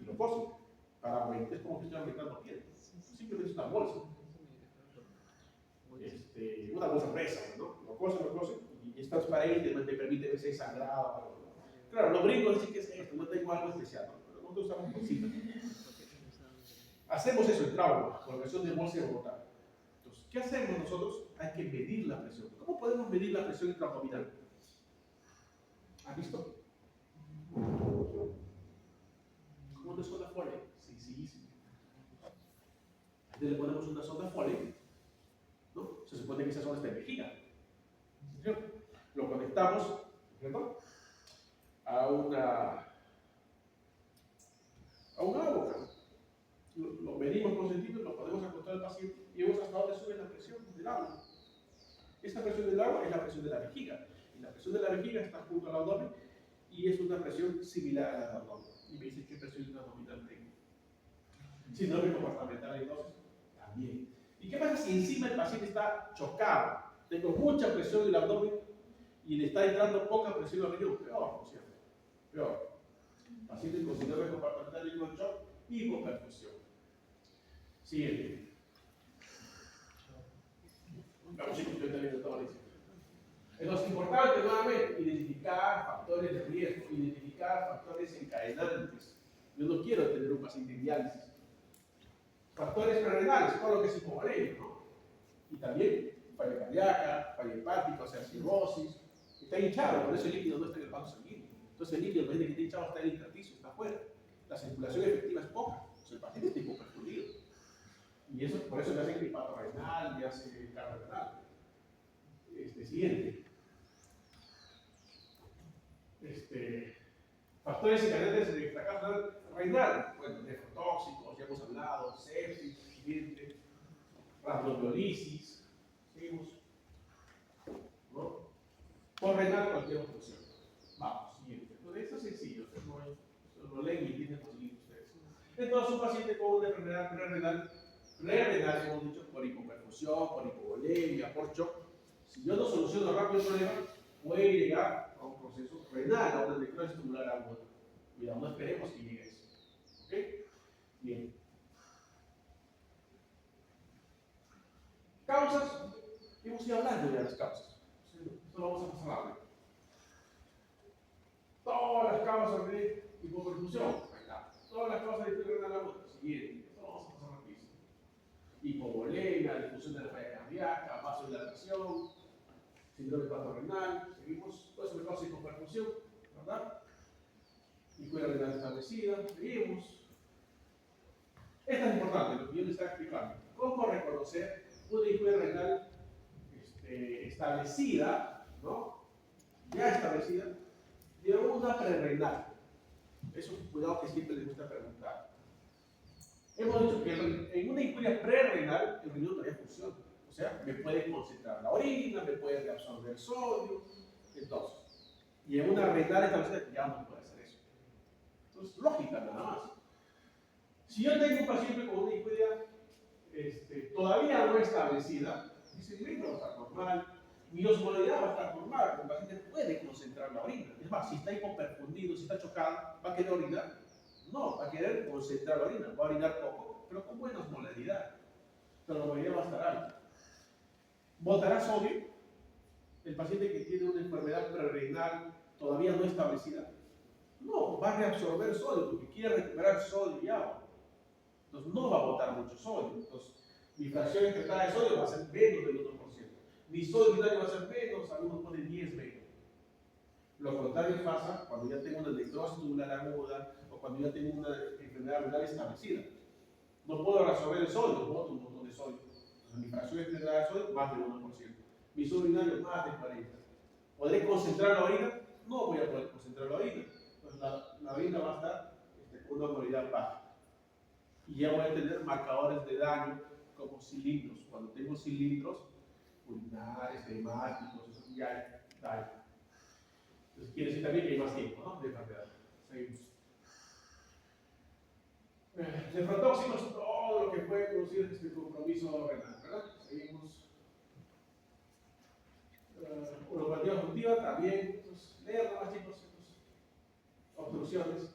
y lo posen para aumentar, es como que estoy aumentando piel. Simplemente es una bolsa. Una bolsa presa, ¿no? Lo cosen, y es transparente, te permite ver si hay sangrado. Claro, los gringos dicen que es esto, no tengo algo especial, ¿no? Pero nosotros usamos bolsitas. Hacemos eso en trauma, con la versión de bolsa de Bogotá. Entonces, ¿qué hacemos nosotros? Hay que medir la presión. ¿Cómo podemos medir la presión intraabdominal? ¿Has visto? ¿Cómo una sonda Foley? Sencillísimo. Entonces le ponemos una sonda Foley, ¿no? Se supone que esa sonda está en vejiga. ¿Cierto? Lo conectamos, ¿cierto? A una boca. Lo medimos con centímetros, lo podemos acostar al paciente y vemos hasta dónde sube la presión del agua. Esta presión del agua es la presión de la vejiga. Y la presión de la vejiga está junto al abdomen y es una presión similar a la del abdomen. Y me dicen qué presión abdominal tengo. Síndrome comportamental entonces, también. ¿Y qué pasa si encima el paciente está chocado? tengo mucha presión en el abdomen y le está entrando poca presión al riñón, peor, por cierto, peor. Paciente con síndrome compartimental con shock, hipoperfusión. Siguiente. Vamos, chicos, yo también lo estaba diciendo. Entonces, es importante nuevamente identificar factores de riesgo, identificar factores encadenantes. Yo no quiero tener un paciente en diálisis. Factores prerenales, todo lo que es hipovolemia, ¿no? Y también falla cardíaca, falla hepática, o sea, cirrosis. Está hinchado, por eso el líquido no está en el vaso sanguíneo. Entonces el líquido, el paciente que está hinchado está en el intersticio, está afuera. La circulación efectiva es poca, o sea, el paciente está hipoperfundido. Y eso, por eso le hacen gripato renal, le hace cardio renal. Siguiente. Factores encadenantes de fracaso renal, bueno, nefrotóxicos, ya hemos hablado, sepsis, siguiente, rhabdomiolisis, seguimos, ¿no? Por renal, cualquier obstrucción. Vamos, siguiente. Entonces, esto es sencillo, ustedes lo leen y entienden facilito ustedes. Entonces, un paciente con una enfermedad prerenal, hemos dicho, por hipoperfusión, por hipovolemia, por shock, si yo no soluciono rápido el problema, puede llegar a un proceso renal, a una necrosis tubular aguda. Cuidado, no esperemos que llegue a eso. ¿Ok? Bien. Causas, hemos ido hablando de las causas. Esto lo vamos a pasar rápido. Todas las causas de hipoperfusión, acá. Todas las causas de hipoperfusión renal aguda. Siguiente, esto lo vamos a pasar rapidísimo. Hipovolemia, difusión de la falla cardíaca, vasodilatación, síndrome hepatorenal, seguimos, todo eso me causa hipoperfusión, ¿verdad? Hipoperfusión renal establecida, seguimos. Esto es importante, lo que yo les estaba explicando. ¿Cómo reconocer una hipoperfusión renal establecida, ¿no? Ya establecida, de una prerrenal? Eso es un cuidado que siempre les gusta preguntar. Hemos dicho que en una hipoperfusión prerrenal el riñón todavía funciona. O sea, me puede concentrar la orina, me puede reabsorber sodio, entonces. Y en una renal establecida ya no puede hacer eso. Entonces, lógica nada más. Si yo tengo un paciente con una hipoperfusión todavía no establecida, mi sedimento va a estar normal, mi osmolalidad va a estar normal, el paciente puede concentrar la orina. Es más, si está hipoperfundido, si está chocado, ¿va a querer orinar? No, va a querer concentrar la orina, va a orinar poco, pero con buena osmolalidad. Pero la osmolalidad va a estar alta. ¿Botará sodio? El paciente que tiene una enfermedad prerrenal todavía no establecida. No, va a reabsorber sodio porque quiere recuperar sodio y agua. Entonces no va a botar mucho sodio. Entonces mi fracción excretada de sodio va a ser menos del 1%. Mi sodio urinario va a ser menos, algunos ponen 10 menos. Lo contrario pasa cuando ya tengo una necrosis tubular aguda o cuando ya tengo una enfermedad renal establecida. No puedo reabsorber el sodio, boto un montón de sodio. Mi fracción excretada de sodio, más del 1%. Mi sodio urinario, más del 40%. ¿Podré concentrar la orina? No voy a poder concentrar la orina. Entonces la orina va a estar con una osmolalidad baja. Y ya voy a tener marcadores de daño como cilindros. Cuando tengo cilindros urinarios, hemáticos, eso ya hay daño. Entonces quiere decir también que hay más tiempo, ¿no? De enfermedad. Seguimos. Nefrotóxicos, todo lo que puede producir este compromiso renal, ¿verdad? Seguimos. Uropatía obstructiva también. Entonces, leer nomás, chicos, obstrucciones.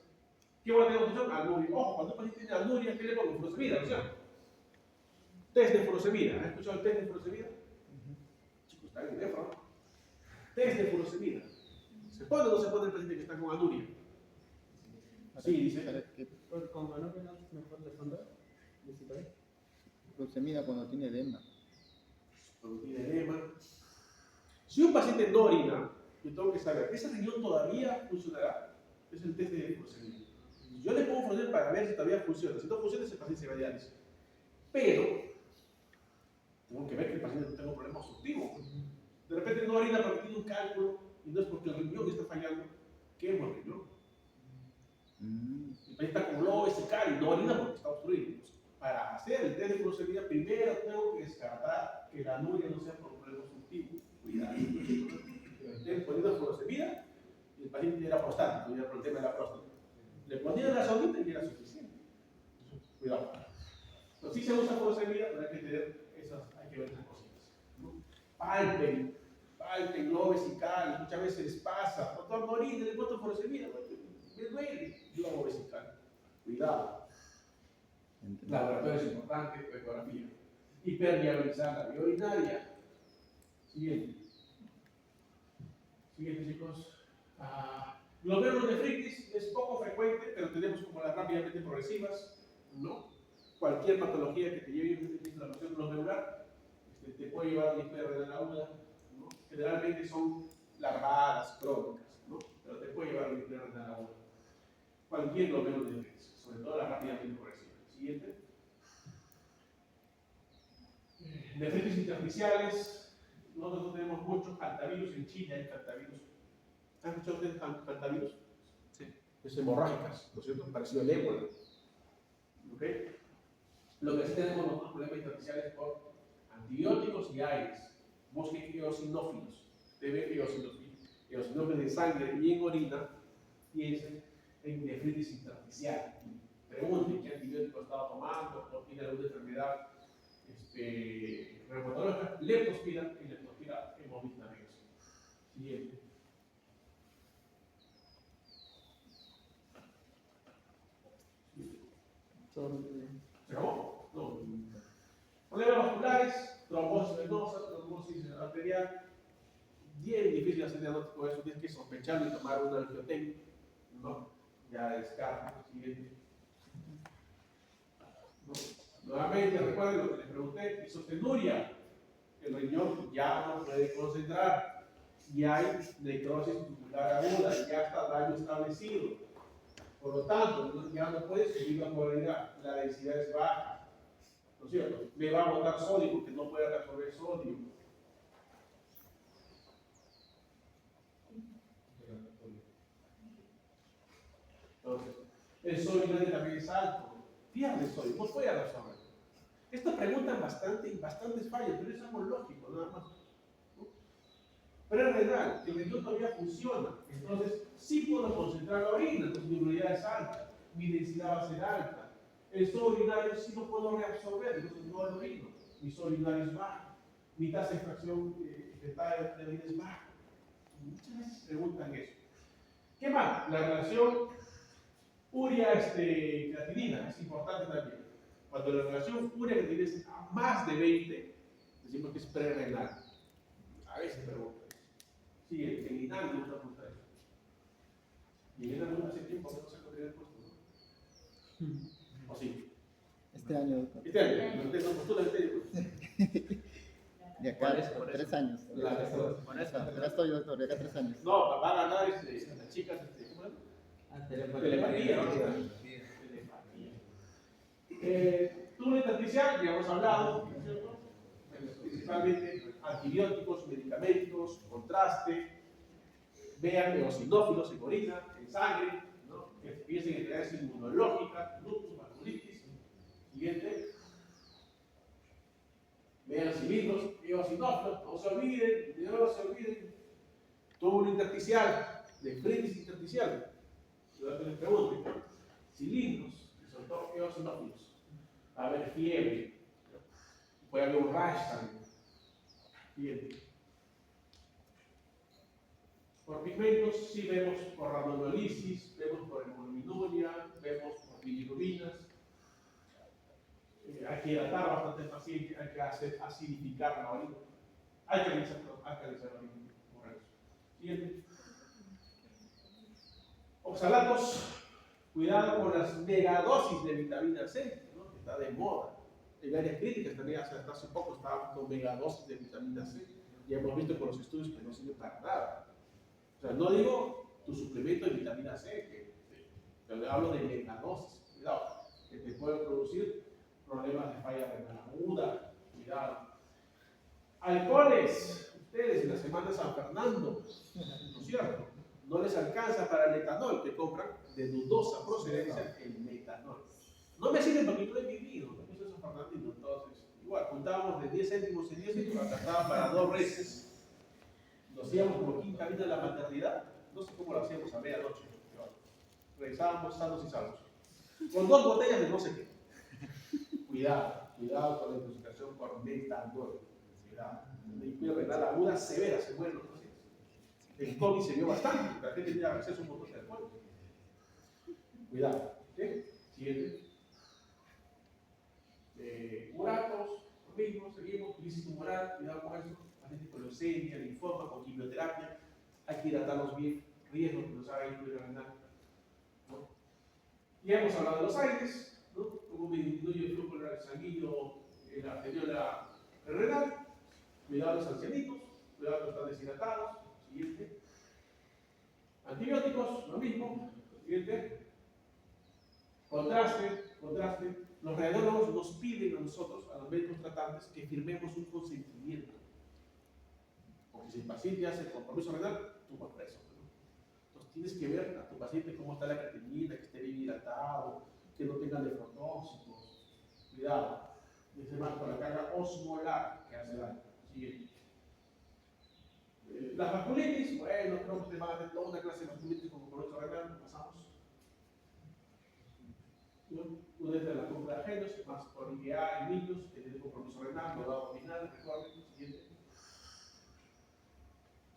¿Qué voy a tener obstrucción? Anuria. Ojo, cuando un paciente tiene anuria, ¿qué le pongo? Furosemida, ¿no es cierto? Test de furosemida. ¿Han escuchado el test de furosemida? Chicos, está en el teléfono. Test de furosemida. ¿Se pone o no se pone el paciente que está con anuria? Sí, dice. Con anuria no es mejor responder. Furosemida cuando tiene edema. Cuando tiene edema. Si un paciente no orina, yo tengo que saber, ¿ese riñón todavía funcionará? Es el test de furosemida. Yo le pongo furosemida para ver si todavía funciona. Si no funciona, ese paciente se va a diálisis. Pero, tengo que ver que el paciente no tenga un problema obstructivo. De repente no orina porque tiene un cálculo y no es porque el riñón está fallando. Quemo el riñón. El paciente está con lobo vesical y no orina porque está obstruido. Para hacer el test de furosemida, primero tengo que descartar que la anuria no sea por un problema obstructivo. Cuidado. Estoy poniendo furosemida y el paciente ya era prostático, ya era por el tema de la próstata. Le ponían la sonita y era suficiente. Cuidado. Entonces, si se usa furosemida, pero hay que ver esas cositas. palpen globo vesical, muchas veces les pasa, doctor Morín, le he puesto furosemida, me duele, globo vesical. Cuidado. Laboratorio es importante, ecografía. Hiperviabilizar la vía urinaria. Siguiente. Siguiente, chicos. Glomerulonefritis es poco frecuente, pero tenemos como las rápidamente progresivas, ¿no? Cualquier patología que te lleve a inflamación glomerular te puede llevar a la hiperrenal aguda, ¿no? Generalmente son larvadas, crónicas, ¿no? Pero te puede llevar a la hiperrenal aguda. Cualquier glomerulonefritis, sobre todo las rápidamente progresivas. Siguiente. Nefritis intersticiales. Nosotros tenemos muchos hantavirus en Chile, hay hantavirus. ¿Han escuchado ustedes hantavirus? Sí. Es hemorrágicas, ¿no es cierto? Parecido al ébola. ¿Ok? Lo que sí tenemos nosotros problemas intersticiales por antibióticos y aires. Busquen eosinófilos. TB eosinófilos en sangre y en orina. Piensen en nefritis intersticial. Pregunten qué antibiótico estaba tomando o tiene alguna enfermedad reumatológica. Leptospira y leptospira hemos visto amigos. Siguiente. ¿Se acabó? No. Problemas vasculares, trombosis venosa, trombosis arterial. Bien difícil hacer diagnóstico de eso, tienes que sospecharlo y tomar un angiotén, ¿no? Ya descarta. Siguiente. ¿No? Nuevamente, recuerden lo que les pregunté: isostenuria. El riñón ya no puede concentrar, y hay necrosis tubular aguda, ya está daño establecido. Por lo tanto, ya no puede subir la polaridad, la densidad es baja, ¿no es cierto? Me va a botar sodio porque no puede reabsorber sodio. Entonces, el sodio también es alto, pierde sodio, no puede reabsorber. Estas preguntan bastantes fallas, pero es algo lógico, nada más. ¿No? Prerrenal, el riñón todavía funciona, entonces sí puedo concentrar la orina, entonces mi urinidad es alta, mi densidad va a ser alta. El sodio urinario sí lo puedo reabsorber, entonces no lo orino, mi sodio urinario es bajo, mi tasa de extracción fetal de orina es baja. Muchas veces preguntan eso. ¿Qué más? La relación urea-creatinina es importante también. Cuando la relación urea-creatinina es a más de 20, decimos que es prerrenal. A veces preguntan. Sí, en Italia no está preguntando eso. Y en Italia no hace tiempo que no se podría el puesto, ¿no? ¿O sí? Este año, doctor. Este año, no tengo postura este año. De acá, Por eso. 3 años. Por eso. Ya estoy, doctor, de acá 3 años. No, va a ganar las chicas, ¿cómo es? Telepatía, ¿no? Telepatía. Túnel intersticial, ya hemos hablado, ¿no es cierto? Principalmente antibióticos, medicamentos, contraste. Vean eosinófilos en orina, en sangre, ¿no? Que piensen en enfermedades inmunológicas, lupus, vasculitis. Siguiente. Vean cilindros, eosinófilos, no se olviden. Túnel intersticial, nefritis intersticial. Yo que les pregunto, cilindros, que son todos eosinófilos. Va a haber fiebre, puede haber un rash también. Bien. Por pigmentos sí vemos por rhabdomiolisis, vemos por hemoglobina, vemos por bilirubinas. Hay que hidratar bastante el paciente, hay que hacer acidificar la orina. Hay que alcalizar la orina. Correcto. Siguiente. Oxalatos, cuidado con las megadosis de vitamina C, ¿no? Que está de moda. En áreas críticas también hasta hace poco estaba con megadosis de vitamina C. Ya hemos visto con los estudios que no sirve para nada. O sea, no digo tu suplemento de vitamina C, pero hablo de megadosis. Cuidado, que te puede producir problemas de falla renal aguda. Cuidado. Alcoholes, ustedes en la semana de San Fernando, ¿no es cierto? No les alcanza para el etanol que compran de dudosa procedencia el metanol. No me sirve porque yo lo he vivido, ¿no? Yo soy San Fernandino, entonces, igual, juntábamos de 10 céntimos en 10 céntimos, alcanzaba para 2 veces. Nos íbamos como quinta vida de la maternidad, no sé cómo lo hacíamos a medianoche, pero regresábamos sanos y salvos. Con 2 botellas de no sé qué. Cuidado con la intoxicación por metanol. Cuidado. Una displasia renal aguda severa, se mueren los pacientes. El COVID se vio bastante, porque la gente tenía acceso a un montón de alcohol. Cuidado. ¿Ok? Siguiente. Muratos, lo mismo, seguimos. Crisis tumoral, cuidado con eso. Pacientes con leucemia, linfoma, con quimioterapia. Hay que hidratarlos bien. Riesgos que nos haga incluir renal. ¿No? Ya hemos hablado de los aires, ¿no? Cómo me disminuye el flujo sanguíneo en la arteriola renal. Cuidado a los ancianitos, cuidado que están deshidratados. Siguiente. Antibióticos, lo mismo. Siguiente. Contraste. Los radiólogos nos piden a nosotros, a los médicos tratantes, que firmemos un consentimiento. Porque si el paciente hace compromiso renal, tú vas preso. Entonces tienes que ver a tu paciente cómo está la creatinina, que esté bien hidratado, que no tenga nefrotóxicos. Cuidado. Dice más con la carga osmolar que hace daño. Siguiente. Las vasculitis, bueno, creo que te van a hacer toda una clase de vasculitis con compromiso renal, pasamos. Una de las complagenos, más por IgA en niños, que tiene compromiso renal, no abdominal, recuerden, siguiente.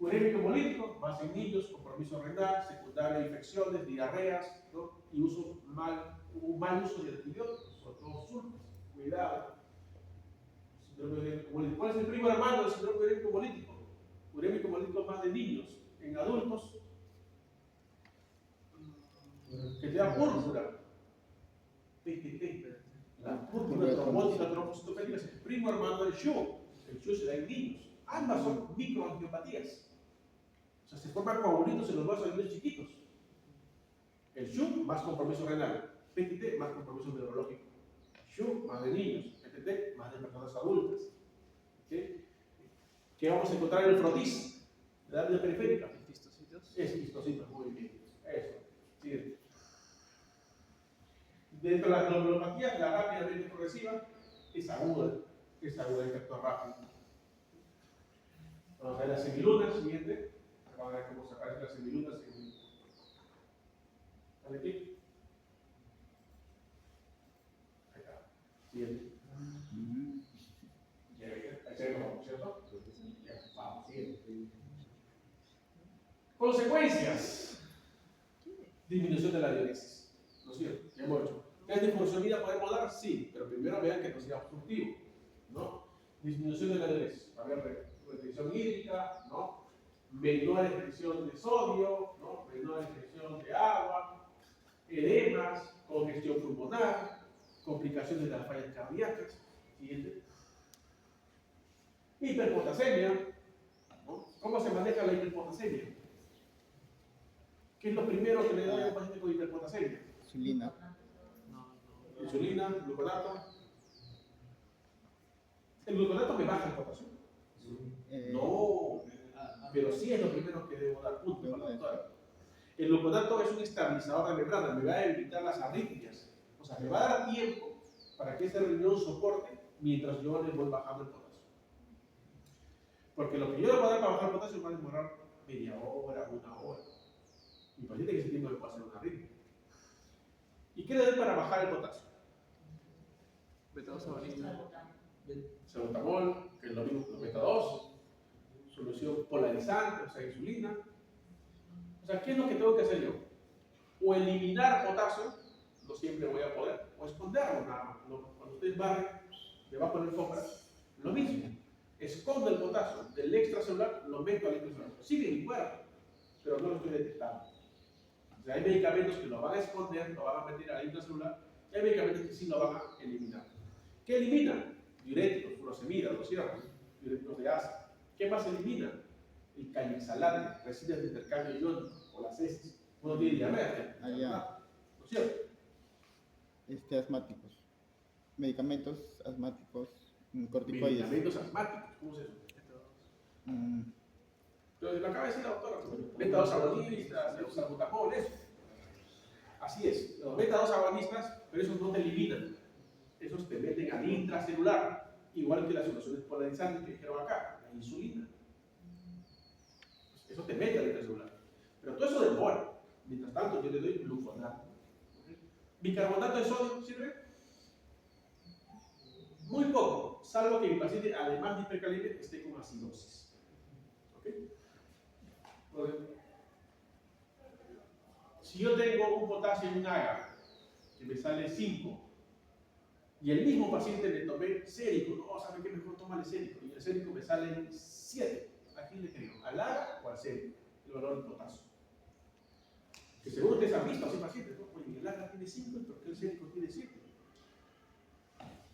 Urémico hemolítico, más en niños, compromiso renal, secundaria infecciones, diarreas, ¿no? Y un mal uso de antibióticos, sobre todo sulfas. Cuidado. ¿Cuál es el primo hermano del síndrome urémico hemolítico? Urémico hemolítico más de niños. En adultos, que te da púrpura. PTT. La púrpura trombótica trombocitopénica es el primo hermano del SHU. El SHU se da en niños. Ambas son microangiopatías. O sea, se forman coagulitos en los vasos de niños chiquitos. El SHU más compromiso renal. PTT más compromiso neurológico. SHU más de niños. PTT más de personas adultas. ¿Okay? ¿Qué vamos a encontrar en el frotis? La hernia periférica. Es histocitos, muy bien. Eso. Siguiente. Dentro de las glomerulopatías, la rápidamente progresiva es aguda, el efecto rápido. Vamos a ver las semilunas, siguiente. Vamos a ver cómo se aparecen las semilunas. Dale aquí. Ahí está. Siguiente. Ya, ahí se ve como, ¿cierto? Ya, vamos, siguiente. Consecuencias. Disminución de la diuresis. ¿No es cierto? Ya hemos hecho. ¿Test de funcionalidad podemos dar? Sí, pero primero vean que no sea obstructivo, ¿no? Disminución de la diuresis. Va a haber restricción hídrica, ¿no? Menor restricción de sodio, ¿no? Menor restricción de agua, edemas, congestión pulmonar, complicaciones de las fallas cardíacas. Siguiente. Hiperpotasemia, ¿no? ¿Cómo se maneja la hiperpotasemia? ¿Qué es lo primero que le doy a un paciente con hiperpotasemia? Insulina. Insulina, gluconato. El gluconato me baja el potasio. No, pero sí es lo primero que debo dar, punto para la doctora. El gluconato es un estabilizador de membrana, me va a evitar las arritmias. O sea, me va a dar tiempo para que ese riñón soporte mientras yo le voy bajando el potasio. Porque lo que yo le voy a dar para bajar el potasio va a demorar media hora, una hora. Mi paciente que ese tiempo le puede hacer una arritmia. ¿Y qué le doy para bajar el potasio? Salbutamol, que es lo mismo que el beta 2, solución polarizante, o sea, insulina. O sea, ¿qué es lo que tengo que hacer yo? O eliminar potasio, no siempre voy a poder, o esconderlo nada más. Cuando ustedes barren debajo del fósforo, lo mismo. Escondo el potasio del extracelular, lo meto al intracelular. Sigue en mi cuerpo, pero no lo estoy detectando. O sea, hay medicamentos que lo van a esconder, lo van a meter al intracelular, y hay medicamentos que sí lo van a eliminar. ¿Qué elimina? Diuréticos, furosemida, ¿no es cierto? Diuréticos de asa. ¿Qué más elimina? El cañexalate, residuos de intercambio iónico, o las heces. Uno tiene diarrea, ¿no es cierto? Asmáticos. Medicamentos asmáticos, corticoides. Medicamentos asmáticos, ¿cómo es eso? Entonces, lo acaba de decir la doctora, beta 2 agonistas, el salbutamol, eso. Así es, los beta 2 agonistas, pero esos no te eliminan. Esos te meten al intracelular, igual que las soluciones polarizantes que dijeron acá, la insulina. Eso te mete al intracelular. Pero todo eso demora. Mientras tanto, yo le doy gluconato. ¿Bicarbonato de sodio sirve? Muy poco. salvo que mi paciente, además de hipercalemia, esté con acidosis. ¿Ok? Entonces, si yo tengo un potasio en un AGA que me sale 5, y el mismo paciente le tomé sérico, no, ¿saben qué? Mejor tómale sérico, y el sérico me sale 7, ¿a quién le creo? ¿Al AGA o al sérico? El valor del potasio. Que seguro ustedes han visto a ese paciente, ¿no? Oye, el AGA tiene 5, ¿por qué el sérico tiene 7?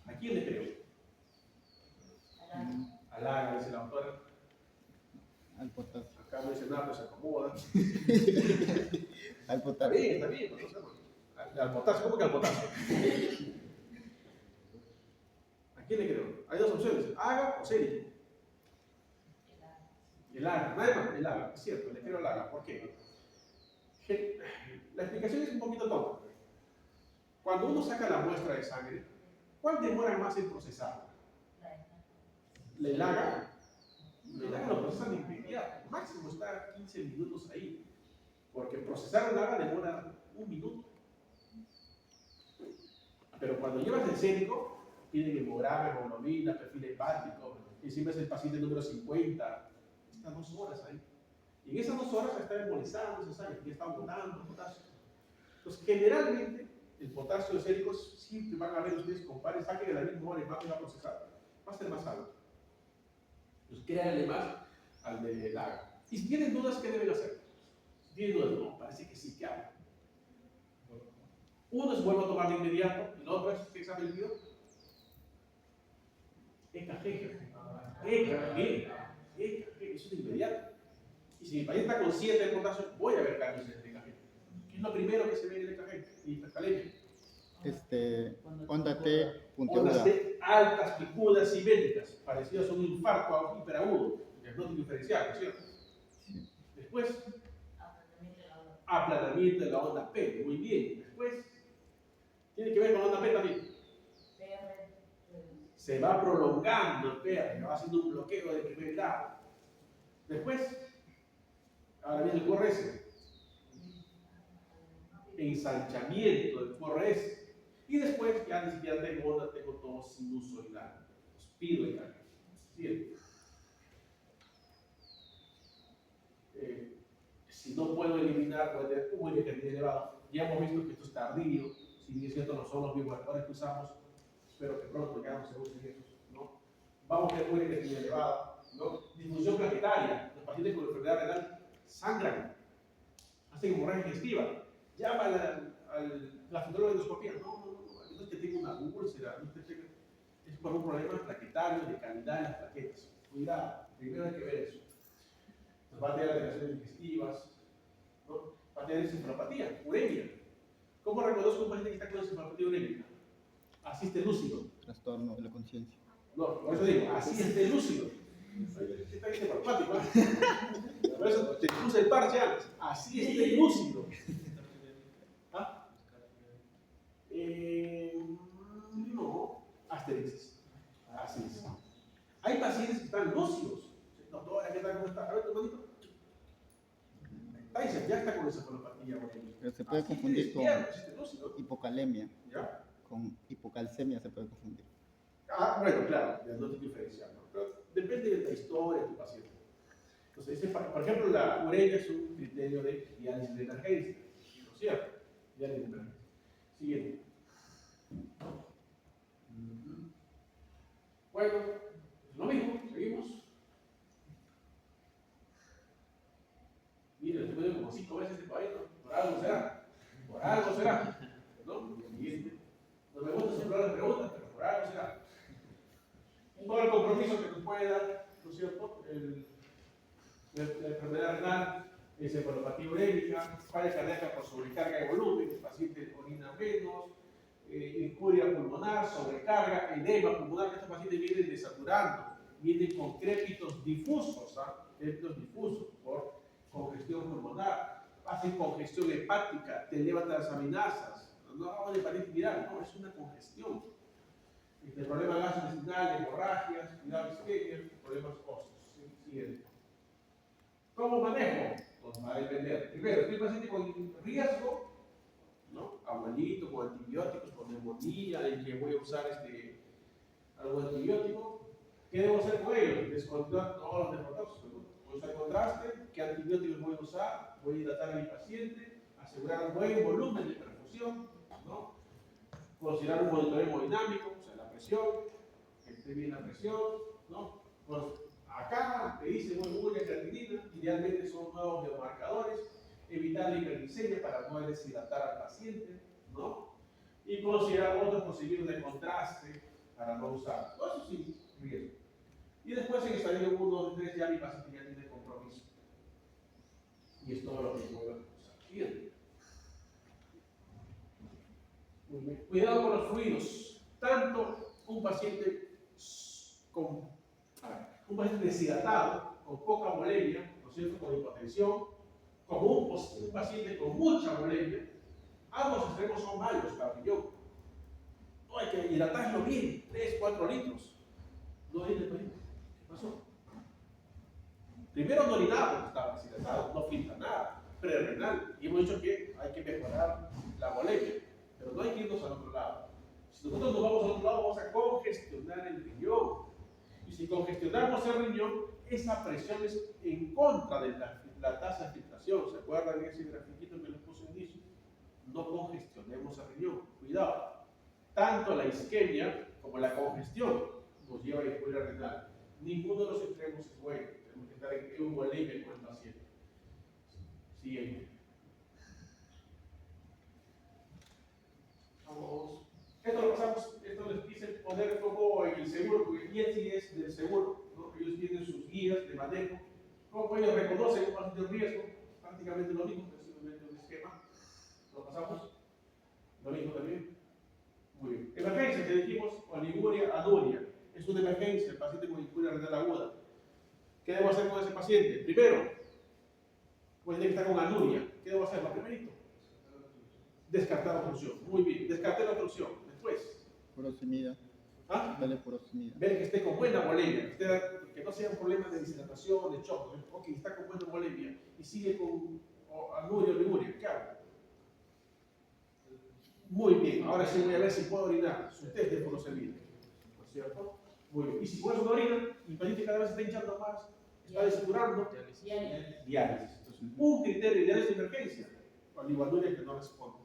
¿A quién le creo? Al AGA, dice la autora. Al potasio. Acá no dice nada, pero se acomoda. Al Está potasio. bien, está bien. Al potasio, ¿cómo que al potasio? ¿A quién le creo? Hay dos opciones, AGA o sérico. El AGA, nada más, el AGA, es cierto, le creo al AGA. ¿Por qué? La explicación es un poquito tonta. Cuando uno saca la muestra de sangre, ¿cuál demora más en procesarla? El AGA. El AGA lo procesan de inmediato, máximo está 15 minutos ahí, porque procesar el AGA demora 1 minuto. Pero cuando llevas el sérico, piden hemograma, hemoglobina, perfil hepático, y siempre es el paciente número 50, estas 2 horas ahí. Y en esas 2 horas está embolizando esa sangre, ya está botando potasio. Entonces, generalmente, el potasio sérico siempre van a ver ustedes, comparen, saquen a la misma hora y más va a procesar, va a ser más alto. Entonces, créanle más al de AGA. Y si tienen dudas, ¿qué deben hacer? Si tienen dudas, no, parece que sí, ¿qué hago? Uno es vuelvo a tomar de inmediato, el otro es, ¿qué examen pido? EKG. EKG, eso es de inmediato. Y si mi paciente está con 7 de potasio, voy a ver cambios en el EKG. ¿Qué es lo primero que se ve en el EKG? Hipercalemia. Onda T Ondas puntiaguda. T altas, picudas, simétricas, parecidas a un infarto hiperagudo, diagnóstico diferencial, ¿no es cierto? Después, aplanamiento de la onda P, muy bien. Después, tiene que ver con la onda P también. Se va prolongando el PR, va haciendo un bloqueo de primer grado. Después, ahora viene el QRS. Ensanchamiento del QRS. Y después ya ni siquiera tengo onda, tengo tos sinusoidal. Os pido el cambio. Bien. Si no puedo eliminar, puede tener un UNIT elevado. Ya hemos visto que esto es tardío. Si bien es cierto, no son los biomarcadores que usamos. Espero que pronto ya no se usen esos, ¿no? Vamos a tener un UNIT elevado, ¿no? Disfunción plaquetaria. Los pacientes con enfermedad renal sangran, hacen hemorragia digestiva. Llama la futura endoscopía. No es que tenga una úlcera, no es que es por un problema plaquetario de calidad en las plaquetas. Cuidado, primero hay que ver eso. Entonces va a tener alteraciones digestivas, ¿no? Va a tener encefalopatía, uremia. ¿Cómo reconozco un paciente que está con encefalopatía urémica? Así esté lúcido. Trastorno de la conciencia. No, por eso digo, así esté lúcido. Está encefalopático, ¿eh? Por eso te puse el parche antes. Así esté lúcido. ¿Ah? No, asterixis. Así es. Hay pacientes que están lúcidos. Doctora, ¿qué tal? ¿Cómo está? A ver, tu manito. Tyson ya está con encefalopatía urémica. Pero se puede Así confundir con esté lúcido. hipocalemia. ¿Ya? Con hipocalcemia se puede confundir. Ah, bueno, claro, diagnóstico diferencial, ¿no? Pero depende de la historia de tu paciente. Entonces, por ejemplo, la uremia es un criterio de diálisis de emergencia, ¿no es cierto? Diálisis de emergencia. Siguiente. Bueno, lo mismo, seguimos. Mira, estoy viendo como 5 veces este país, ¿no? Por algo será. Por algo será. ¿No? Siguiente. No me gusta soplar las preguntas, pero por algo será. Todo el compromiso que nos puede dar, ¿no es cierto? La enfermedad renal, encefalopatía urémica, falla cardíaca por sobrecarga de volumen, el paciente orina menos, incuria pulmonar, sobrecarga, edema pulmonar, estos pacientes vienen desaturando, vienen con crépitos difusos, crépitos difusos por congestión pulmonar, hacen congestión hepática, te elevan transaminasas, no de hepatitis viral, no, es una congestión. El problema gastrointestinal, hemorragias, cuidado isquemia, problemas óseos. Siguiente. ¿Cómo manejo? Pues va a depender. Primero, estoy paciente con riesgo, ¿no? Abuelito, con antibióticos, con neumonía, en que voy a usar algún antibiótico. ¿Qué debo hacer con ellos? Descontrolar todos los nefrotóxicos. Voy a usar contraste, qué antibióticos voy a usar, voy a hidratar a mi paciente, asegurar un buen volumen de perfusión, ¿no? Considerar un monitoreo hemodinámico, o sea, la presión, que esté bien la presión, ¿no? Pues acá te dice urea, creatinina, idealmente son nuevos biomarcadores, evitar la hiperglicemia para no deshidratar al paciente, ¿no? Y considerar otros procedimientos de contraste para no usar. Todo eso sí, riesgo. Y después en estadio 1, 2, 3 ya mi paciente ya tiene compromiso. Y es todo lo que puedo usar. Bien. Muy bien. Cuidado con los fluidos. Tanto un paciente un paciente deshidratado, con poca molemia, ¿no es cierto?, con hipotensión, como un paciente con mucha molemia, ambos extremos son malos para el riñón. No hay que hidratarlo bien, 3, 4 litros. No hay de ¿qué pasó? Primero no orinaba porque estaba deshidratado, no filtra nada, prerrenal. Y hemos dicho que hay que mejorar la molemia, pero no hay que irnos al otro lado. Si nosotros nos vamos al otro lado, vamos a congestionar el riñón. Y si congestionamos el riñón, esa presión es en contra de la tasa de filtración. ¿Se acuerdan de ese grafiquito que les puse en inicio? No congestionemos el riñón. Cuidado. Tanto la isquemia como la congestión nos lleva a injuria renal. Ninguno de los extremos es bueno. Tenemos que estar en eumolemia con el paciente. Siguiente. Vamos. Esto lo pasamos, esto les quise poner como en el seguro, porque el IETSI es del seguro, ¿no? Ellos tienen sus guías de manejo. Como ellos reconocen un paciente de riesgo, prácticamente lo mismo, es simplemente un esquema. Lo pasamos. Lo mismo también. Muy bien. Emergencia, que dijimos, oliguria, anuria. Es una emergencia, el paciente con injuria renal aguda. ¿Qué debo hacer con ese paciente? Primero, pues tiene que estar con anuria. ¿Qué debo hacer? Lo primerito. Descartar la obstrucción. Muy bien. Descarté la obstrucción. Después. Furosemida. ¿Ah? Dale furosemida. Ver que esté con buena molemia. Que no sea un problema de deshidratación, de shock. Ok, está con buena molemia. Y sigue con anuria o oliguria. ¿Qué hago? Muy bien. Ahora sí voy a ver si puedo orinar. Su test de furosemida. ¿No es cierto? Muy bien. Y si por eso no orina, el paciente cada vez se está hinchando más, está desaturando. Diálisis. Entonces, un criterio de diálisis de emergencia. Oliguanuria que no responde.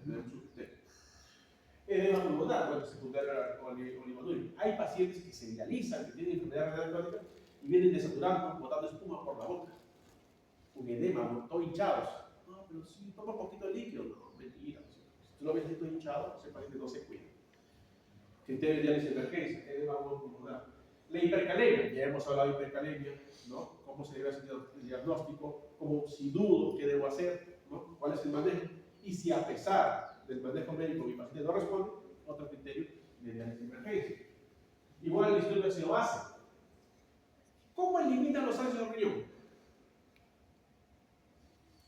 Tenemos un criterio. Edema pulmonar, bueno, secundario a oliguanuria. Hay pacientes que se dializan, que tienen enfermedad renal crónica y vienen desaturando, botando espuma por la boca. Un edema, todos hinchados. No, pero sí, toma un poquito de líquido. No, mentira. Si tú lo ves todo hinchado, ese paciente no se cuida. Criterio de diálisis de emergencia, edema pulmonar. La hipercalemia, ya hemos hablado de hipercalemia, ¿no? Cómo se debe hacer el diagnóstico, cómo si dudo, qué debo hacer, ¿no? ¿Cuál es el manejo? Y si a pesar del manejo médico mi paciente no responde, otro criterio de diálisis de emergencia. Igual el estudio de ácido base. ¿Cómo elimina los ácidos del riñón?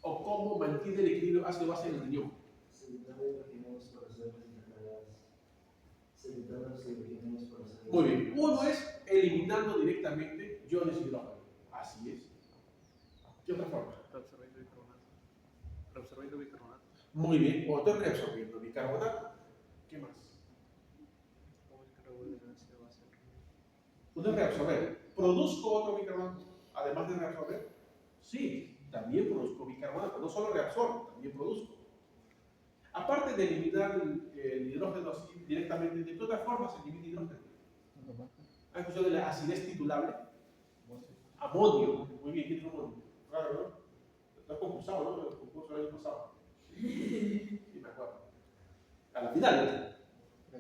¿O cómo mantiene el equilibrio ácido base en el riñón? Muy bien. Uno es eliminando directamente iones hidrógeno. Así es. ¿Qué otra forma? Reabsorbiendo bicarbonato. Muy bien. O estoy reabsorbiendo bicarbonato. ¿Qué más? Uno es reabsorber. ¿Produzco otro bicarbonato? Además de reabsorber. Sí, también produzco bicarbonato. No solo reabsorbo, también produzco. Aparte de eliminar el hidrógeno así directamente, ¿de qué otra forma se elimina hidrógeno? ¿Has escuchado de la acidez titulable? Amonio. Muy bien, ¿qué es amonio? Claro, ¿no? Estás concursado, ¿no? El concurso del año pasado. Sí, me acuerdo. A la final, ¿no?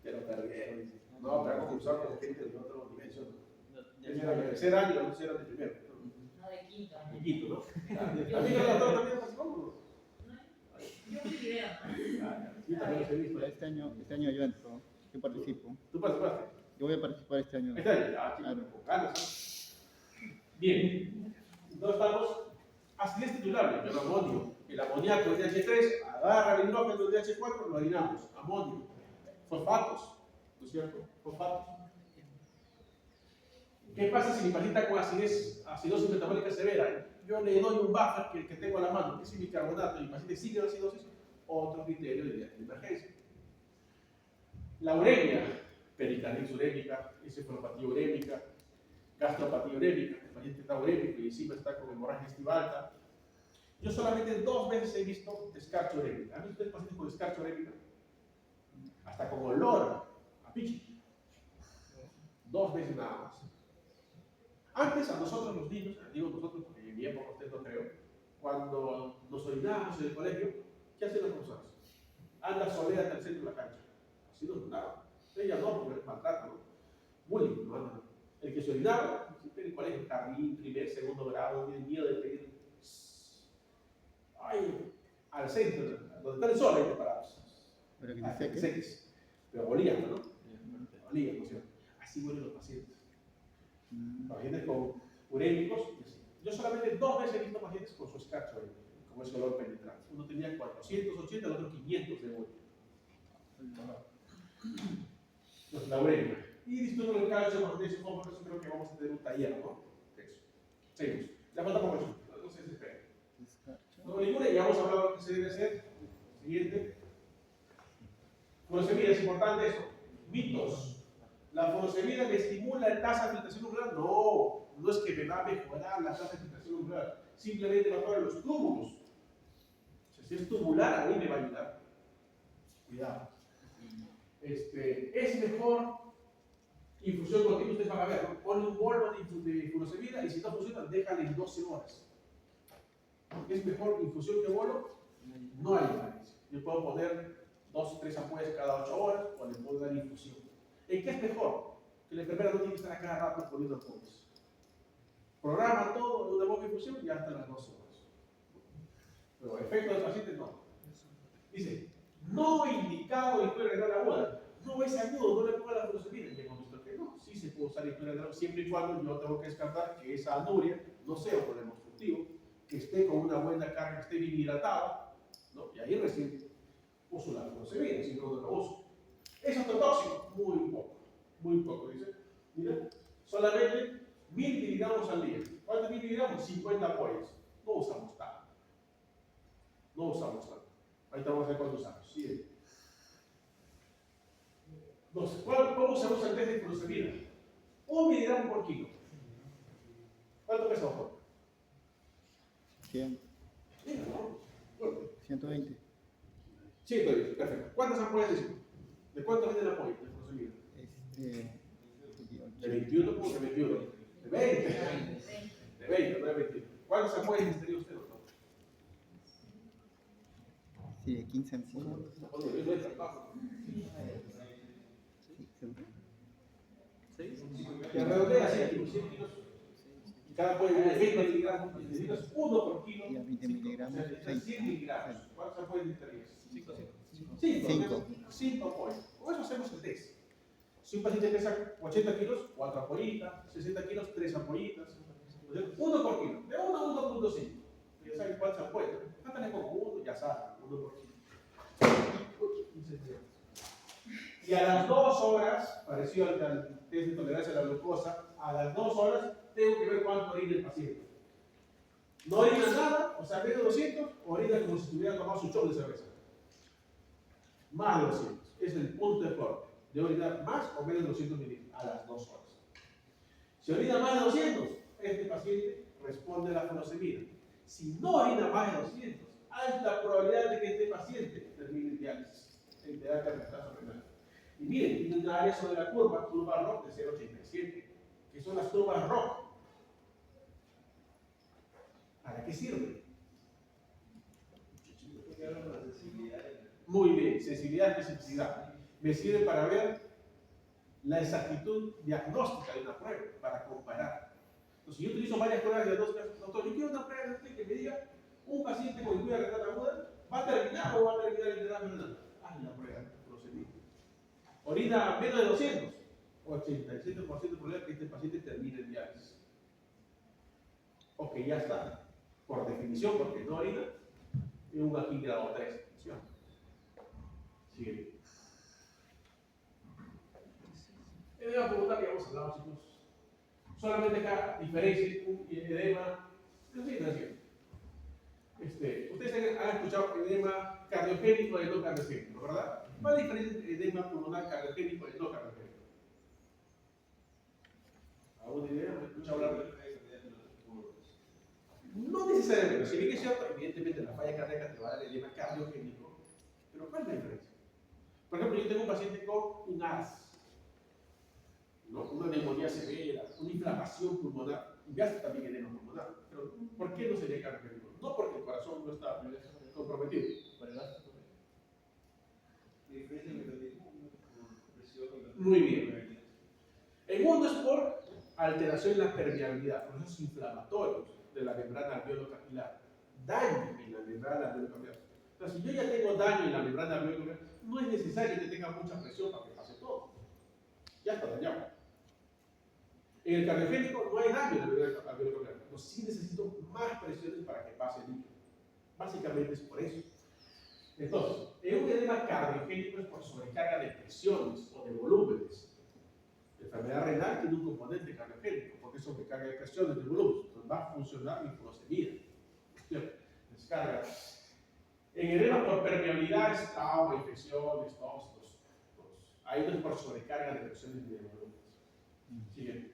Pero perdieron, dice. No, pero concursado con gente de otro dimensión. De tercer año, no era de primero. No, de quinto. De quinto, ¿no? ¿También el doctor también pasó? Yo fui idea. Sí, también los he visto. Este año yo entro, yo participo. ¿Tú participaste? Yo voy a participar este año. Este año. Ah, chicos, con ganas, ¿no? Bien. Entonces estamos. Acidez titulable, el amonio. El amoníaco, el DH3, agarra el hidrógeno del DH4, lo harinamos. Amonio. Fosfatos, ¿no es cierto? Fosfatos. ¿Qué pasa si mi paciente está con acidosis metabólica severa? Yo le doy un buffer que tengo a la mano, que es el bicarbonato, y el paciente sigue en acidosis, otro criterio de emergencia. La uremia, pericarditis urémica, encefalopatía urémica, gastropatía urémica, el paciente está urémico y encima está con hemorragia digestiva alta. Yo solamente 2 veces he visto descarcha urémica. ¿Han visto ustedes pacientes con descarcha urémica? Hasta con olor a pichi. 2 veces nada más. Antes a nosotros los niños, digo nosotros porque en mi época ustedes no creo, cuando nos orinábamos en el colegio, ¿qué hacían los profesores? Anda solea hasta el centro de la cancha. Así nos mandaban. Ella no, porque es maltrato, ¿no? Bullying, no. El que se orinaba, siempre en el colegio, jardín, primer, segundo grado, tiene miedo de pedir. Ay, al centro, donde está el sol, ahí te parados. Pero que Ah, te que seque. seques. Pero olían, ¿no? Olían, ¿no es cierto? Así huelen los pacientes. Pacientes con urémicos. Yo solamente 2 veces he visto pacientes con su escarcha urémica, con ese olor penetrante. Uno tenía 480, el otro 500 de urea. Entonces, la urémica. Y distinto del calcio, magnesio, fósforo, eso creo que vamos a tener un taller, ¿no? Eso. Seguimos. Ya falta poco eso. No se desesperen. No, ninguna, ya hemos hablado de lo que se debe hacer. Siguiente. Furosemida, es importante eso. Mitos. ¿La furosemida me estimula la tasa de filtración nuclear? No, no es que me va a mejorar la tasa de filtración nuclear. Simplemente va a mejorar los túbulos. O sea, si es tubular, a mí me va a ayudar. Cuidado. Es mejor infusión continua, ustedes van a ver, ¿no? Pone un polvo de furosemida y si no funciona, déjale en 12 horas. ¿Es mejor infusión que bolo? No hay diferencia. Yo puedo poner 2 o 3 ampollas cada 8 horas o le puedo dar infusión. ¿En qué es mejor? Que la enfermera no tiene que estar a cada rato poniendo ampollas. Programa todo en una boca de infusión y hasta las 12 horas. Pero efecto del paciente no. Dice, no indicado en renal aguda. No es agudo, no le ponga la furosemida. Y hemos visto que no, sí se puede usar en renal siempre y cuando yo tengo que descartar que esa anuria no sea un problema obstructivo, que esté con una buena carga, que esté bien hidratada, ¿no? Y ahí recién uso la furosemida, si no, no lo uso. ¿Es ototóxico? Muy poco, dice. Mira, solamente 1000 miligramos al día. ¿Cuántos 1000 miligramos? 50 ampollas. No usamos tanto. No usamos tanto. Ahorita vamos a ver cuánto usamos. ¿Sí? Entonces, ¿cómo se usa el test de furosemida? 1 miligramo por kilo. ¿Cuánto pesa un poco? 100, Mira, ¿no? Bueno, 120. 120, perfecto. ¿Cuántas ampollas decimos? ¿De cuánto vende la ampolla de furosemida? De 21, ¿cómo de 21? De 20. De 20, no de 21. ¿Cuántas ampollas necesitaría usted, doctor? Sí, de 15 ampollas. Bueno, yo no es trabajo. Sí, seguro. Y redondea 100 kilos. Y cada ampolla de 20 miligramos, necesitas 1 por kilo. Y a 20 miligramos, O sea, necesitas 100 miligramos. ¿Cuántas ampollas necesitarías? 5. 5 ampollas. Con eso hacemos el test. Si un paciente pesa 80 kilos, 4 ampollitas, 60 kilos, 3 ampollitas. 1 por kilo, de 1 a 1.5. Ya saben cuántas ampollas. Trátale con 1, ya saben, 1 por kilo. Y a las 2 horas, parecido al test de tolerancia a la glucosa, a las 2 horas tengo que ver cuánto orina el paciente. No orina nada, o sea, menos de 200, orina como si estuviera tomando su shot de cerveza. Más de 200. Es el punto de corte. De orinar más o menos de 200 mililitros a las 2 horas. Si orina más de 200, este paciente responde a la furosemida. Si no orina más de 200, alta probabilidad de que este paciente termine en diálisis, en terapia de reemplazo renal. Y miren, tiene una área sobre la curva ROC de 0,87, que son las curvas ROC. ¿Para qué sirve? Muy bien, sensibilidad y especificidad. Me sirve para ver la exactitud diagnóstica de una prueba, para comparar. Entonces, yo utilizo varias pruebas diagnósticas. Doctor, yo quiero una prueba diagnóstica que me diga un paciente con incuria renal aguda, ¿va a terminar o va a terminar el terapia renal? Haz la prueba, procedimiento. Orina menos de 200, 87% de probabilidad que este paciente termine en diálisis. Ok, ya está. Por definición, porque no orina, es un aquí grado 3. Sigue. Es una pregunta que hemos hablado, chicos. Solamente acá diferencia un edema. Ustedes han escuchado edema cardiogénico y no cardiogénico, ¿verdad? ¿Cuál es la diferencia entre edema pulmonar cardiogénico y no cardiogénico? ¿Alguna idea? ¿Me escucha hablar? No necesariamente, si bien que es cierto, evidentemente la falla cardíaca te va a dar el edema cardiogénico, pero ¿cuál es la diferencia? Por ejemplo, yo tengo un paciente con un AS, ¿no? Una neumonía severa, una inflamación pulmonar, y ya también edema pulmonar, pero ¿por qué no sería cardiogénico? No porque el corazón no está comprometido. Muy bien. En uno es por alteración en la permeabilidad, procesos inflamatorios de la membrana alveolo-capilar, daño en la membrana alveolo-capilar. O sea, si yo ya tengo daño en la membrana alveolo-capilar, no es necesario que tenga mucha presión para que pase todo. Ya está dañado. En el cardiogénico no hay daño en la membrana alveolo-capilar, pero sí necesito más presiones para que pase el líquido. Básicamente es por eso. Entonces, en un edema cardiogénico es por sobrecarga de presiones o de volúmenes. La enfermedad renal tiene un componente cardiogénico, porque es sobrecarga de presiones, de volúmenes. Entonces va a funcionar la furosemida. Descarga. En edema por permeabilidad es trauma, infecciones, tóxicos. Ahí no es por sobrecarga de presiones ni de volúmenes. Siguiente.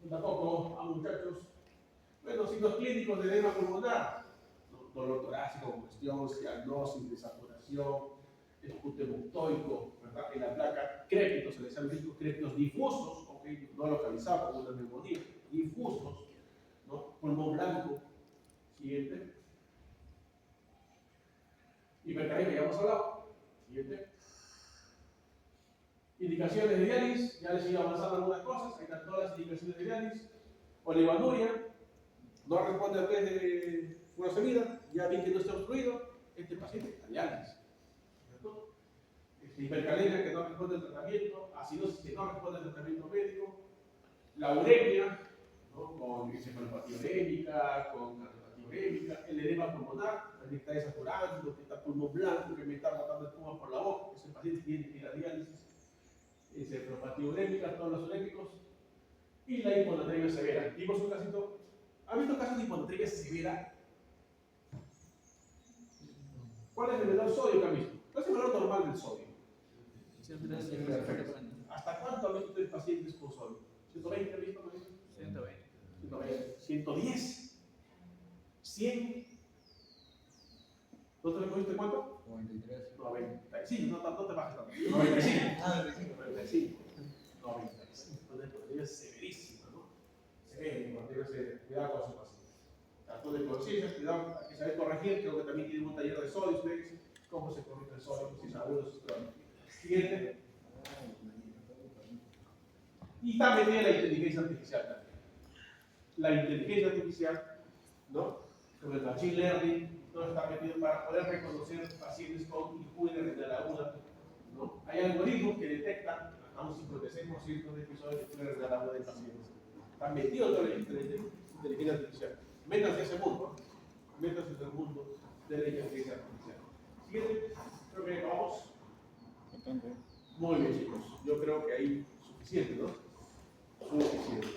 Tampoco a muchachos. Bueno, signos clínicos de edema pulmonar. Dolor torácico, congestión, cianosis, desaturación, escute mucoico, ¿verdad? En la placa, crépitos, se les han visto crépitos difusos, okay, no localizados como una neumonía, difusos, ¿no? Pulmón blanco. Siguiente. Hipercalemia, ya hemos hablado. Siguiente. Indicaciones de diálisis, ya les he ido avanzando algunas cosas, ahí están todas las indicaciones de diálisis. Oligonuria, no responde a test de furosemida, ya vi que no está obstruido, este paciente está diálisis. Hipercalemia que no responde al tratamiento, acidosis que no responde al tratamiento médico, la uremia, ¿no? Con encefalopatía urémica, con cardiopatía urémica, el edema pulmonar, que está desaturado, que está pulmón blanco, que me está botando espuma por la boca, ese paciente tiene que ir a diálisis, encefalopatía urémica, todos los urémicos, y la hiponatremia severa. Vimos un casito, ¿ha visto casos de hiponatremia severa? ¿Cuál es el menor sodio que han visto? ¿Cuál es el valor normal del sodio? ¿Hasta cuánto han visto ustedes pacientes con sodio? ¿120 han visto? 120. 120. 110. 100. ¿No te recogiste cuánto? 93. 95. No te bajes tanto. 95. 95. 95. Entonces, es severísima, ¿no? Severa, cuidado con su paciente. Acto de conciencia, cuidado, hay que saber corregir. Creo que también tienen un taller de sodio. Ustedes, ¿cómo se corrige el sodio? Si es agudo, si es crónico. Siguiente. Y está metida la inteligencia artificial también. La inteligencia artificial, ¿no? Con el machine learning, ¿no? Está metido para poder reconocer pacientes con injuria renal aguda, ¿no? Hay algoritmos que detectan hasta un 56% de episodios de injuria renal aguda de pacientes. Están metidos toda la inteligencia artificial. Métanse a ese mundo, métanse en el mundo de la inteligencia artificial. Siguiente, creo que vamos. Muy bien, chicos. Yo creo que ahí suficiente, ¿no? Suficiente.